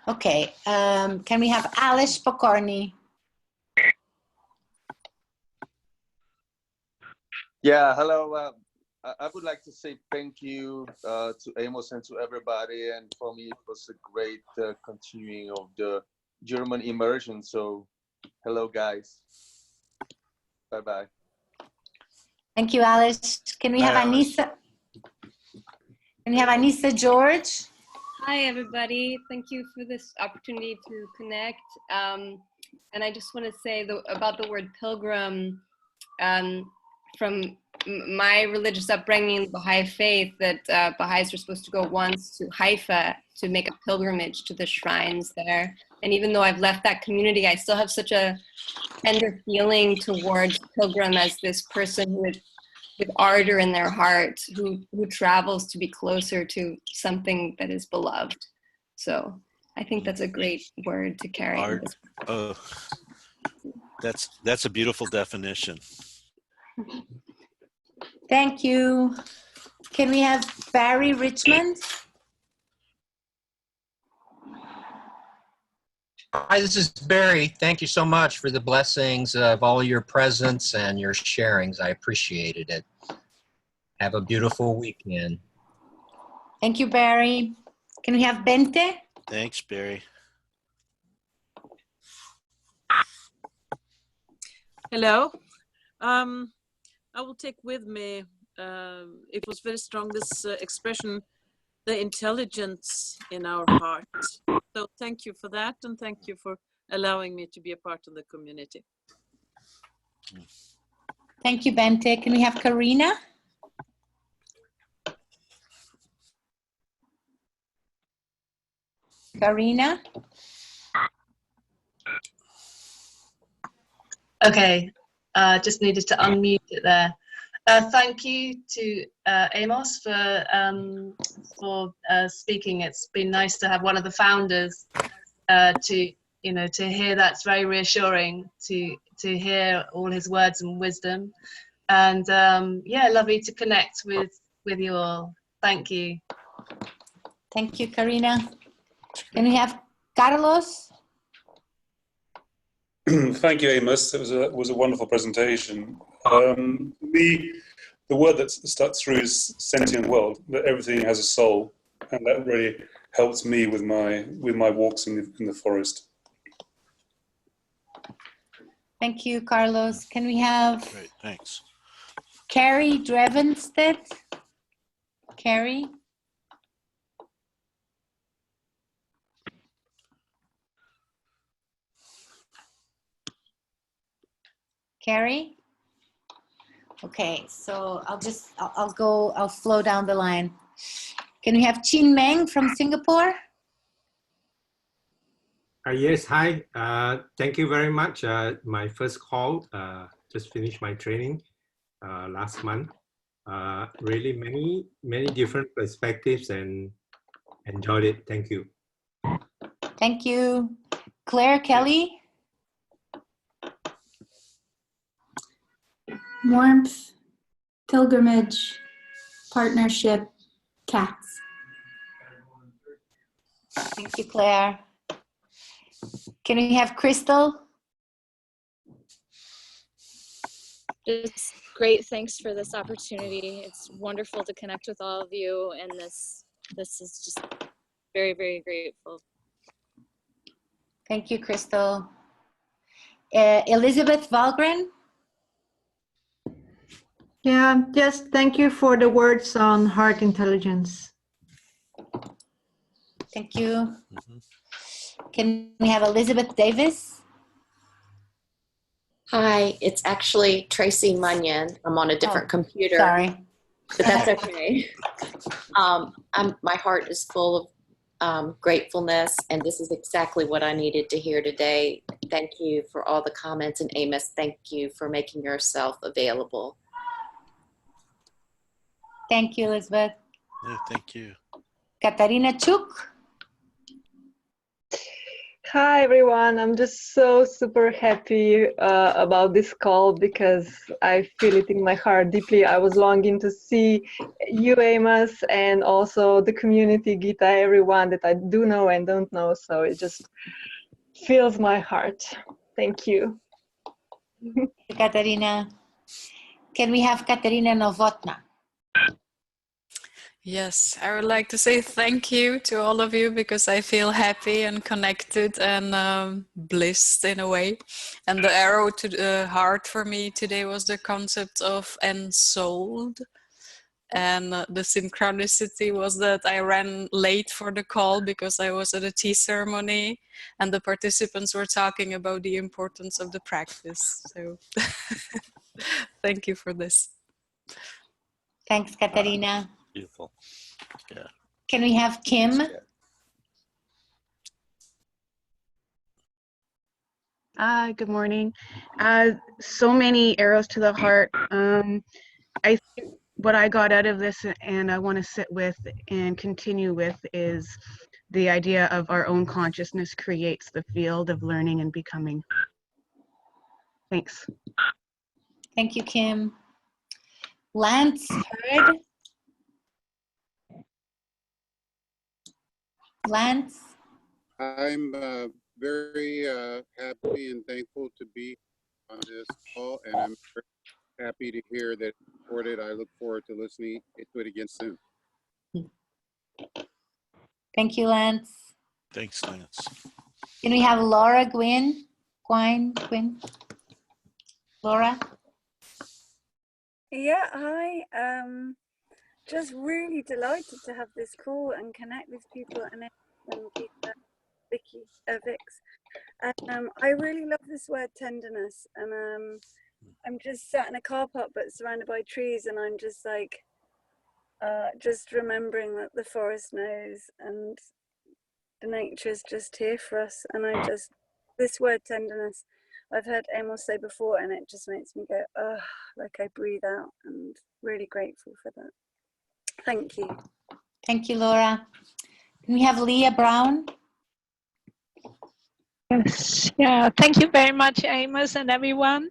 Okay, can we have Alice Pokorny? Yeah, hello. I would like to say thank you to Amos and to everybody. And for me, it was a great continuing of the German immersion. So, hello, guys. Bye-bye. Thank you, Alice. Can we have Anissa? Can we have Anissa George? Hi, everybody. Thank you for this opportunity to connect. And I just want to say about the word pilgrim, from my religious upbringing, the Baha'i faith, that Baha'is are supposed to go once to Haifa to make a pilgrimage to the shrines there. And even though I've left that community, I still have such a tender feeling towards pilgrim as this person with ardor in their heart, who travels to be closer to something that is beloved. So I think that's a great word to carry. Oh, that's a beautiful definition. Thank you. Can we have Barry Richmond? Hi, this is Barry. Thank you so much for the blessings of all your presence and your sharings. I appreciated it. Have a beautiful weekend. Thank you, Barry. Can we have Bente? Thanks, Barry. Hello. I will take with me, it was very strong, this expression, the intelligence in our heart. So thank you for that, and thank you for allowing me to be a part of the community. Thank you, Bente. Can we have Karina? Karina? Okay, just needed to unmute it there. Thank you to Amos for speaking. It's been nice to have one of the founders to hear. That's very reassuring to hear all his words and wisdom. And yeah, lovely to connect with you all. Thank you. Thank you, Karina. Can we have Carlos? Thank you, Amos. It was a wonderful presentation. The word that stuck through is sentient world, that everything has a soul, and that really helped me with my walks in the forest. Thank you, Carlos. Can we have Great, thanks. Carrie Drevenstedt? Carrie? Carrie? Okay, so I'll flow down the line. Can we have Chin Meng from Singapore? Yes, hi. Thank you very much. My first call, just finished my training last month. Really many different perspectives and enjoyed it. Thank you. Thank you. Claire Kelly? Warmth, pilgrimage, partnership, cats. Thank you, Claire. Can we have Crystal? Just great. Thanks for this opportunity. It's wonderful to connect with all of you, and this is just very, very grateful. Thank you, Crystal. Elizabeth Valgren? Yeah, just thank you for the words on heart intelligence. Thank you. Can we have Elizabeth Davis? Hi, it's actually Tracy Munyon. I'm on a different computer. Sorry. But that's okay. My heart is full of gratefulness, and this is exactly what I needed to hear today. Thank you for all the comments, and Amos, thank you for making yourself available. Thank you, Elizabeth. Yeah, thank you. Katarina Chuk. Hi everyone, I'm just so super happy about this call because I feel it in my heart deeply. I was longing to see you, Amos, and also the community, Gita, everyone that I do know and don't know. So it just fills my heart. Thank you. Katarina. Can we have Katarina Novotna? Yes, I would like to say thank you to all of you because I feel happy and connected and blissed in a way. And the arrow to the heart for me today was the concept of ensouled. And the synchronicity was that I ran late for the call because I was at a tea ceremony and the participants were talking about the importance of the practice. So thank you for this. Thanks, Katarina. Beautiful. Yeah. Can we have Kim? Good morning. So many arrows to the heart. I think what I got out of this and I want to sit with and continue with is the idea of our own consciousness creates the field of learning and becoming. Thanks. Thank you, Kim. Lance Hurd. Lance. I'm very happy and thankful to be on this call, and I'm very happy to hear that it's recorded. I look forward to listening to it again soon. Thank you, Lance. Thanks, Lance. Can we have Laura Gwynn? Gwynn? Laura? Yeah, hi. Just really delighted to have this call and connect with people and Gita, Vicky, Vix. I really love this word tenderness, and I'm just sat in a car park but surrounded by trees, and I'm just like, just remembering that the forest knows and the nature is just here for us. And this word tenderness, I've heard Amos say before, and it just makes me go, oh, like I breathe out, and really grateful for that. Thank you. Thank you, Laura. Can we have Leah Brown? Yes, yeah, thank you very much, Amos, and everyone.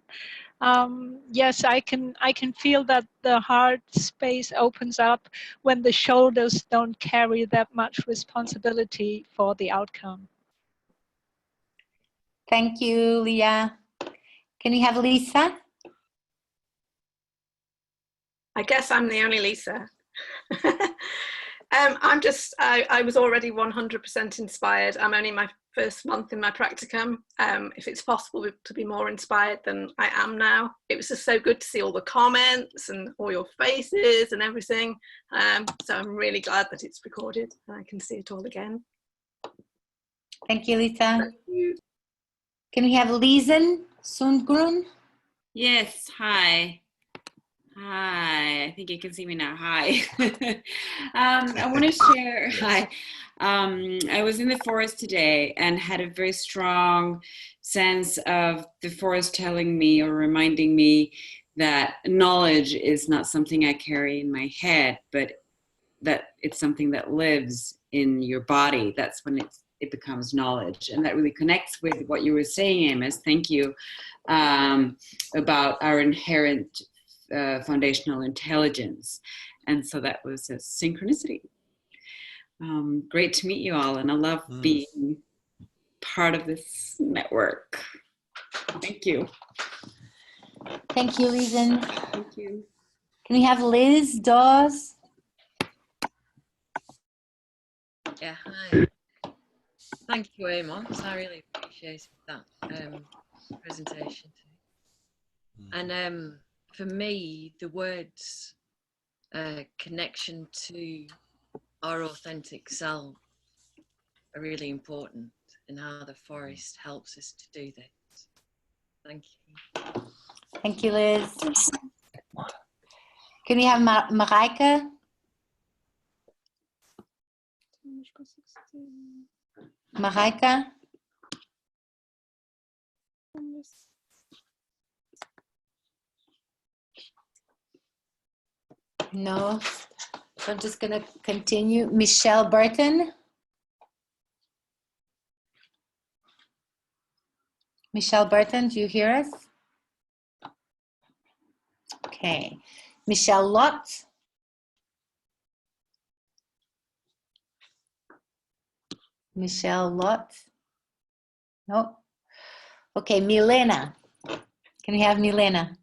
Yes, I can feel that the heart space opens up when the shoulders don't carry that much responsibility for the outcome. Thank you, Leah. Can we have Lisa? I guess I'm the only Lisa. I was already 100% inspired. I'm only my first month in my practicum. If it's possible to be more inspired than I am now. It was just so good to see all the comments and all your faces and everything. So I'm really glad that it's recorded and I can see it all again. Thank you, Lisa. Thank you. Can we have Lisen Sundgrun? Yes, hi. Hi, I think you can see me now. Hi. I want to share, hi. I was in the forest today and had a very strong sense of the forest telling me or reminding me that knowledge is not something I carry in my head, but that it's something that lives in your body. That's when it becomes knowledge. And that really connects with what you were saying, Amos. Thank you, about our inherent foundational intelligence. And so that was a synchronicity. Great to meet you all, and I love being part of this network. Thank you. Thank you, Lisen. Thank you. Can we have Liz Dawes? Yeah, hi. Thank you, Amos. I really appreciated that presentation too. And for me, the words connection to our authentic self are really important in how the forest helps us to do this. Thank you. Thank you, Liz. Can we have Marijke? Marijke? No. So I'm just going to continue. Michelle Burton. Michelle Burton, do you hear us? Okay. Michelle Lott. Michelle Lott. No. Okay, Milena. Can we have Milena?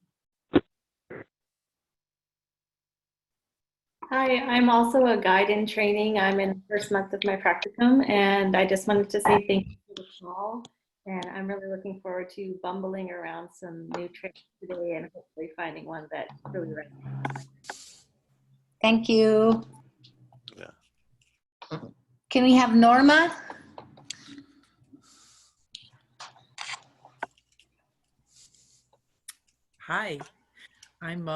Hi, I'm also a guide in training. I'm in the first month of my practicum, and I just wanted to say thank you for the call. And I'm really looking forward to bumbling around some new tricks today and hopefully finding one that really resonates. Thank you. Yeah. Can we have Norma? Hi, I'm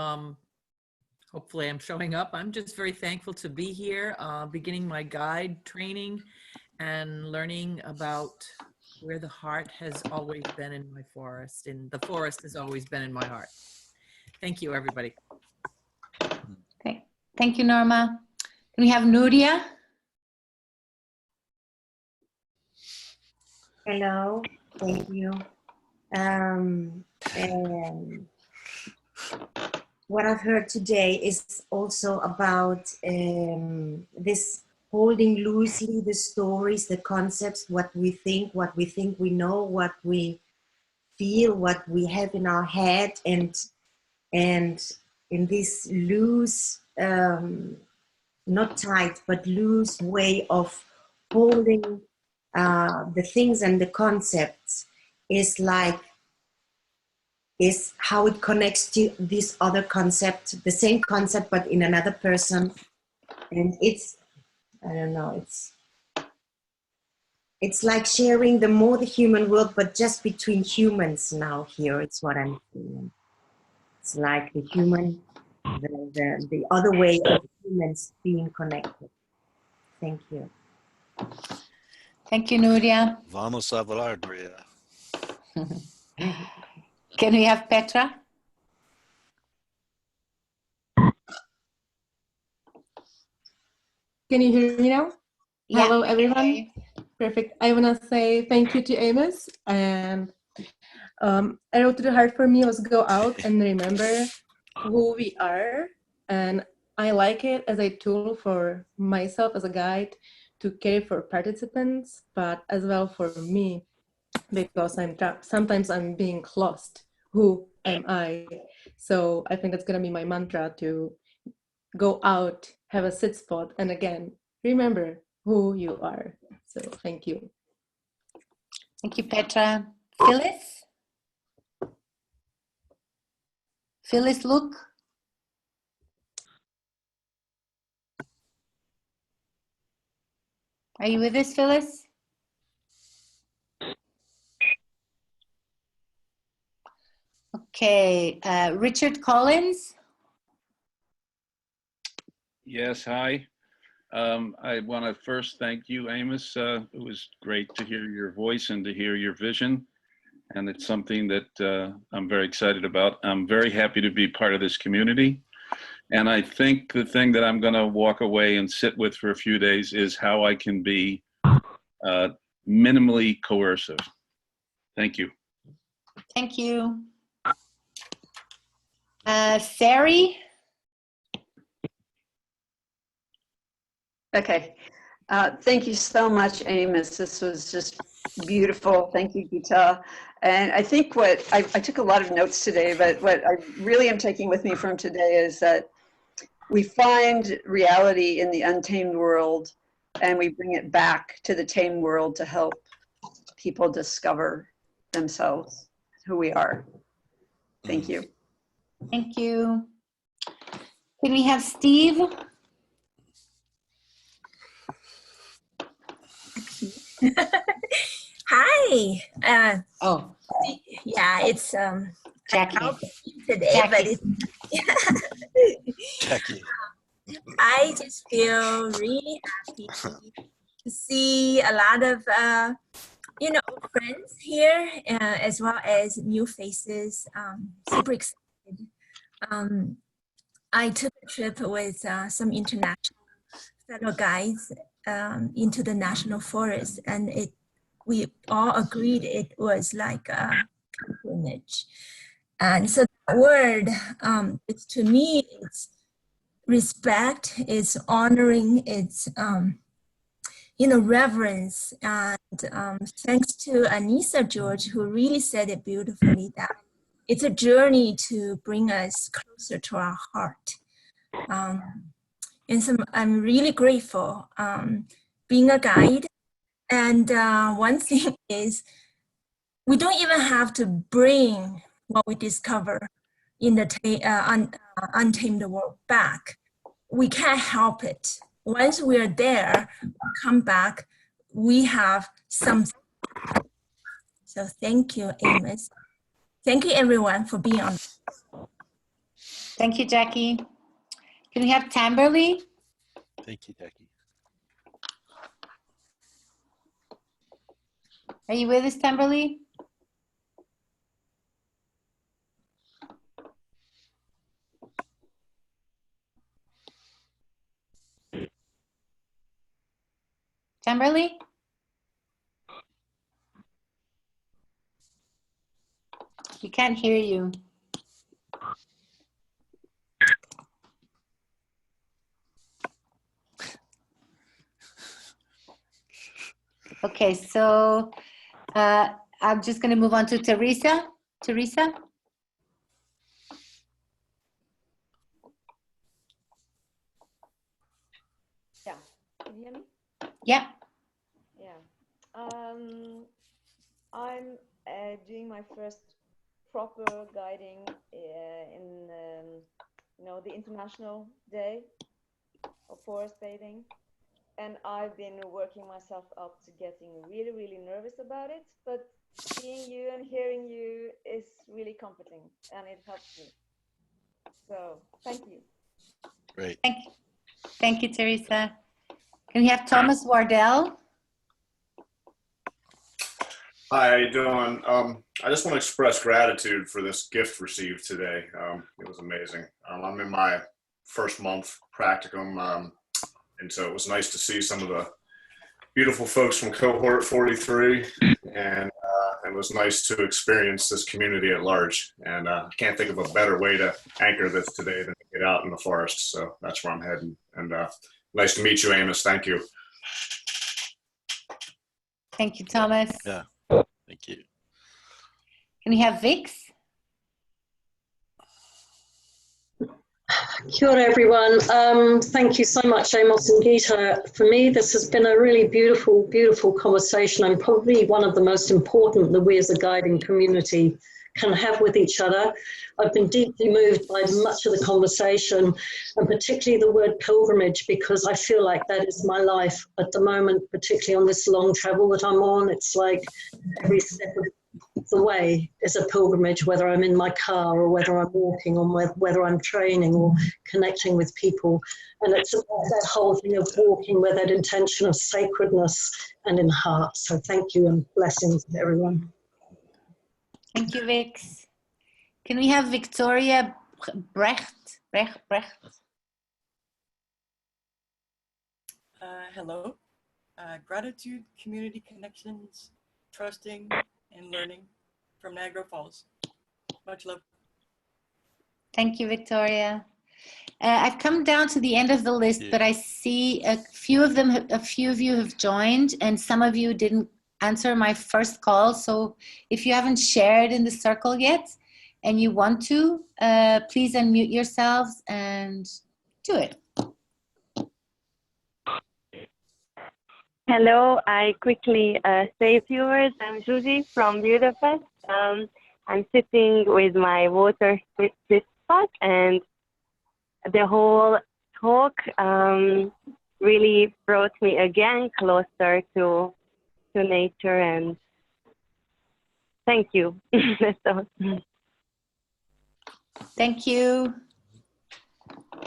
hopefully I'm showing up. I'm just very thankful to be here, beginning my guide training and learning about where the heart has always been in my forest, and the forest has always been in my heart. Thank you, everybody. Thank you, Norma. Can we have Nuria? Hello, thank you. And what I've heard today is also about this holding loosely the stories, the concepts, what we think we know, what we feel, what we have in our head, and in this loose, not tight, but loose way of holding the things and the concepts is how it connects to this other concept, the same concept, but in another person. And I don't know, it's like sharing the human world, but just between humans now here. It's what I'm feeling. It's like the human, the other way of humans being connected. Thank you. Thank you, Nuria. Vamos a volar, Nuria. Can we have Petra? Can you hear me now? Yeah. Hello, everyone. Perfect. I want to say thank you to Amos. And arrow to the heart for me was go out and remember who we are. And I like it as a tool for myself as a guide to care for participants, but as well for me, because sometimes I'm being lost. Who am I? So I think that's going to be my mantra, to go out, have a sit spot, and again, remember who you are. So thank you. Thank you, Petra. Phyllis? Phyllis, look. Are you with us, Phyllis? Okay, Richard Collins. Yes, hi. I want to first thank you, Amos. It was great to hear your voice and to hear your vision. And it's something that I'm very excited about. I'm very happy to be part of this community. And I think the thing that I'm going to walk away and sit with for a few days is how I can be minimally coercive. Thank you. Thank you. Sari? Okay. Thank you so much, Amos. This was just beautiful. Thank you, Gita. And I think what I took a lot of notes today, but what I really am taking with me from today is that we find reality in the untamed world and we bring it back to the tamed world to help people discover themselves, who we are. Thank you. Thank you. Can we have Steve? Hi. Oh. Yeah, it's Jackie. Today, Jackie. but it's Jackie. I just feel really happy to see a lot of friends here, as well as new faces. Super excited. I took a trip with some international fellow guides into the national forest, and we all agreed it was like a pilgrimage. And so that word, it's, to me, it's respect, it's honoring, it's reverence. And thanks to Anissa George, who really said it beautifully, that it's a journey to bring us closer to our heart. And so I'm really grateful being a guide. And one thing is, we don't even have to bring what we discover in the Untamed World back. We can't help it. Once we are there, we come back, we have something. So thank you, Amos. Thank you, everyone, for being on. Thank you, Jackie. Can we have Tamberly? Thank you, Jackie. Are you with us, Tamberly? Tamberly? We can't hear you. Okay, so I'm just going to move on to Teresa. Teresa? Yeah, can you hear me? Yeah. Yeah. I'm doing my first proper guiding in the International Day of Forest Bathing. And I've been working myself up to getting really, really nervous about it. But seeing you and hearing you is really comforting, and it helps me. So thank you. Great. Thank you, Teresa. Can we have Thomas Wardell? Hi, how you doing? I just want to express gratitude for this gift received today. It was amazing. I'm in my first month practicum, and so it was nice to see some of the beautiful folks from cohort 43, and it was nice to experience this community at large. And I can't think of a better way to anchor this today than to get out in the forest. So that's where I'm heading. And nice to meet you, Amos. Thank you. Thank you, Thomas. Yeah, thank you. Can we have Vix? Kia ora, everyone. Thank you so much, Amos and Gita. For me, this has been a really beautiful, beautiful conversation, and probably one of the most important that we as a guiding community can have with each other. I've been deeply moved by much of the conversation, and particularly the word pilgrimage, because I feel like that is my life at the moment, particularly on this long travel that I'm on. It's like every step of the way is a pilgrimage, whether I'm in my car or whether I'm walking or whether I'm training or connecting with people. And it's about that whole thing of walking with that intention of sacredness and in heart. So thank you and blessings to everyone. Thank you, Vix. Can we have Victoria Brecht? Hello. Gratitude, community connections, trusting, and learning from Niagara Falls. Much love. Thank you, Victoria. I've come down to the end of the list, but I see a few of you have joined, and some of you didn't answer my first call. So if you haven't shared in the circle yet and you want to, please unmute yourselves and do it. Hello, I quickly say a few words. I'm Judy from Budapest. I'm sitting with my water spot, and the whole talk really brought me again closer to nature, and thank you. That's all. Thank you.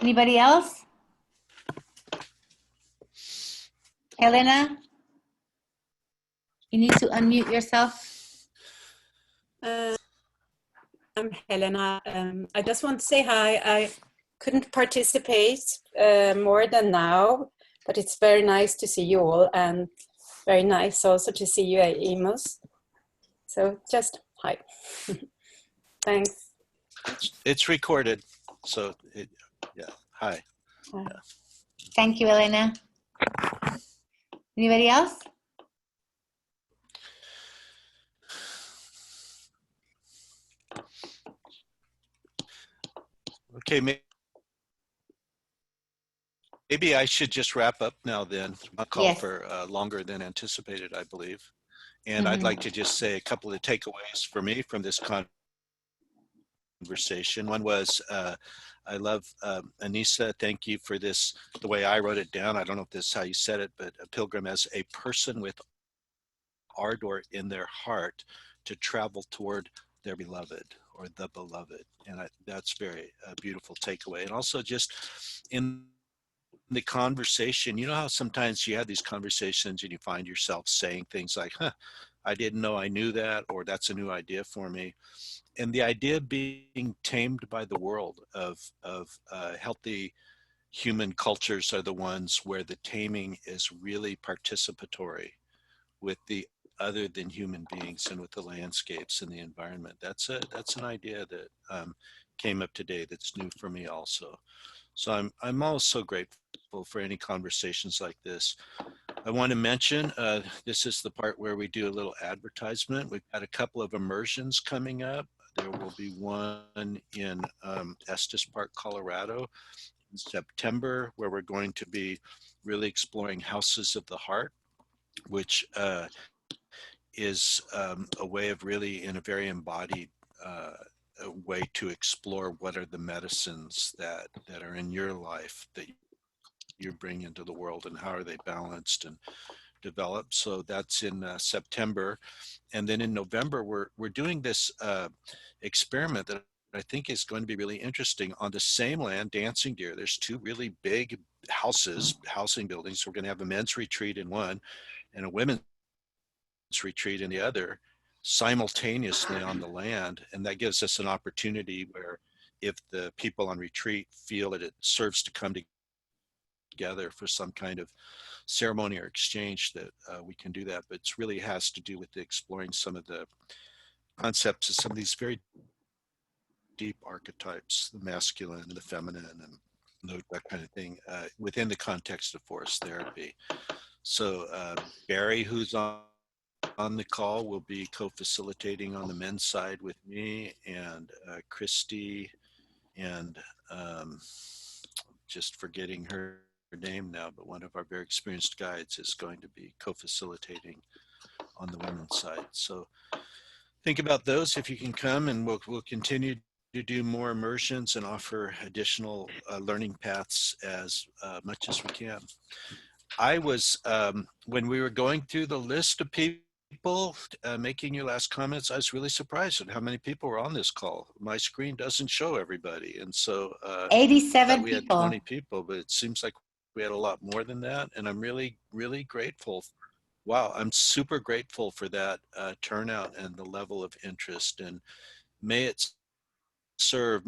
Anybody else? Helena, you need to unmute yourself. I'm Helena. I just want to say hi. couldn't participate more than now, but it's very nice to see you all, and very nice also to see you, Amos. So just hi. Thanks. It's recorded, so yeah. Hi. Hi. Yeah. Thank you, Elena. Anybody else? Okay, maybe I should just wrap up now then. I'll call Yes. for longer than anticipated, I believe. And I'd like to just say a couple of takeaways for me from this conversation. One was, I love Anissa, thank you for this, the way I wrote it down. I don't know if this is how you said it, but a pilgrim as a person with ardor in their heart to travel toward their beloved or the beloved. And that's very beautiful takeaway. And also just in the conversation, you know how sometimes you have these conversations and you find yourself saying things like, huh, I didn't know I knew that, or that's a new idea for me. And the idea of being tamed by the world of healthy human cultures are the ones where the taming is really participatory with the other than human beings and with the landscapes and the environment. That's an idea that came up today that's new for me also. So I'm also grateful for any conversations like this. I want to mention, this is the part where we do a little advertisement. We've got a couple of immersions coming up. There will be one in Estes Park, Colorado in September, where we're going to be really exploring houses of the heart, which is a way of really, in a very embodied a way to explore what are the medicines that are in your life that you bring into the world, and how are they balanced and developed. So that's in September. And then in November, we're doing this experiment that I think is going to be really interesting on the same land, Dancing Deer. There's two really big housing buildings. We're going to have a men's retreat in one and a women's retreat in the other, simultaneously on the land. And that gives us an opportunity where if the people on retreat feel that it serves to come together for some kind of ceremony or exchange, that we can do that. But it really has to do with exploring some of the concepts of some of these very deep archetypes, the masculine and the feminine and that kind of thing, within the context of forest therapy. So Barry, who's on the call, will be co-facilitating on the men's side with me, and Christy, and just forgetting her name now, but one of our very experienced guides is going to be co-facilitating on the women's side. So think about those if you can come, and we'll continue to do more immersions and offer additional learning paths as much as we can. I was, when we were going through the list of people making your last comments, I was really surprised at how many people were on this call. My screen doesn't show everybody. And so 87 we had people. 20 people, but it seems like we had a lot more than that. And I'm really, really grateful. Wow, I'm super grateful for that turnout and the level of interest. And may it serve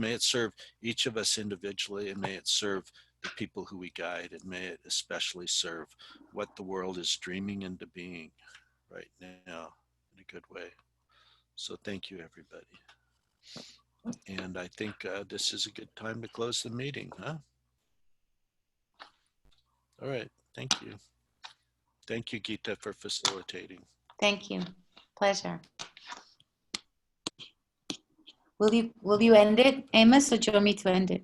each of us individually, and may it serve the people who we guide, and may it especially serve what the world is dreaming into being right now in a good way. So thank you, everybody. And I think this is a good time to close the meeting, huh? All right, thank you. Thank you, Gita, for facilitating. Thank you. Pleasure. Will you end it, Amos, or do you want me to end it?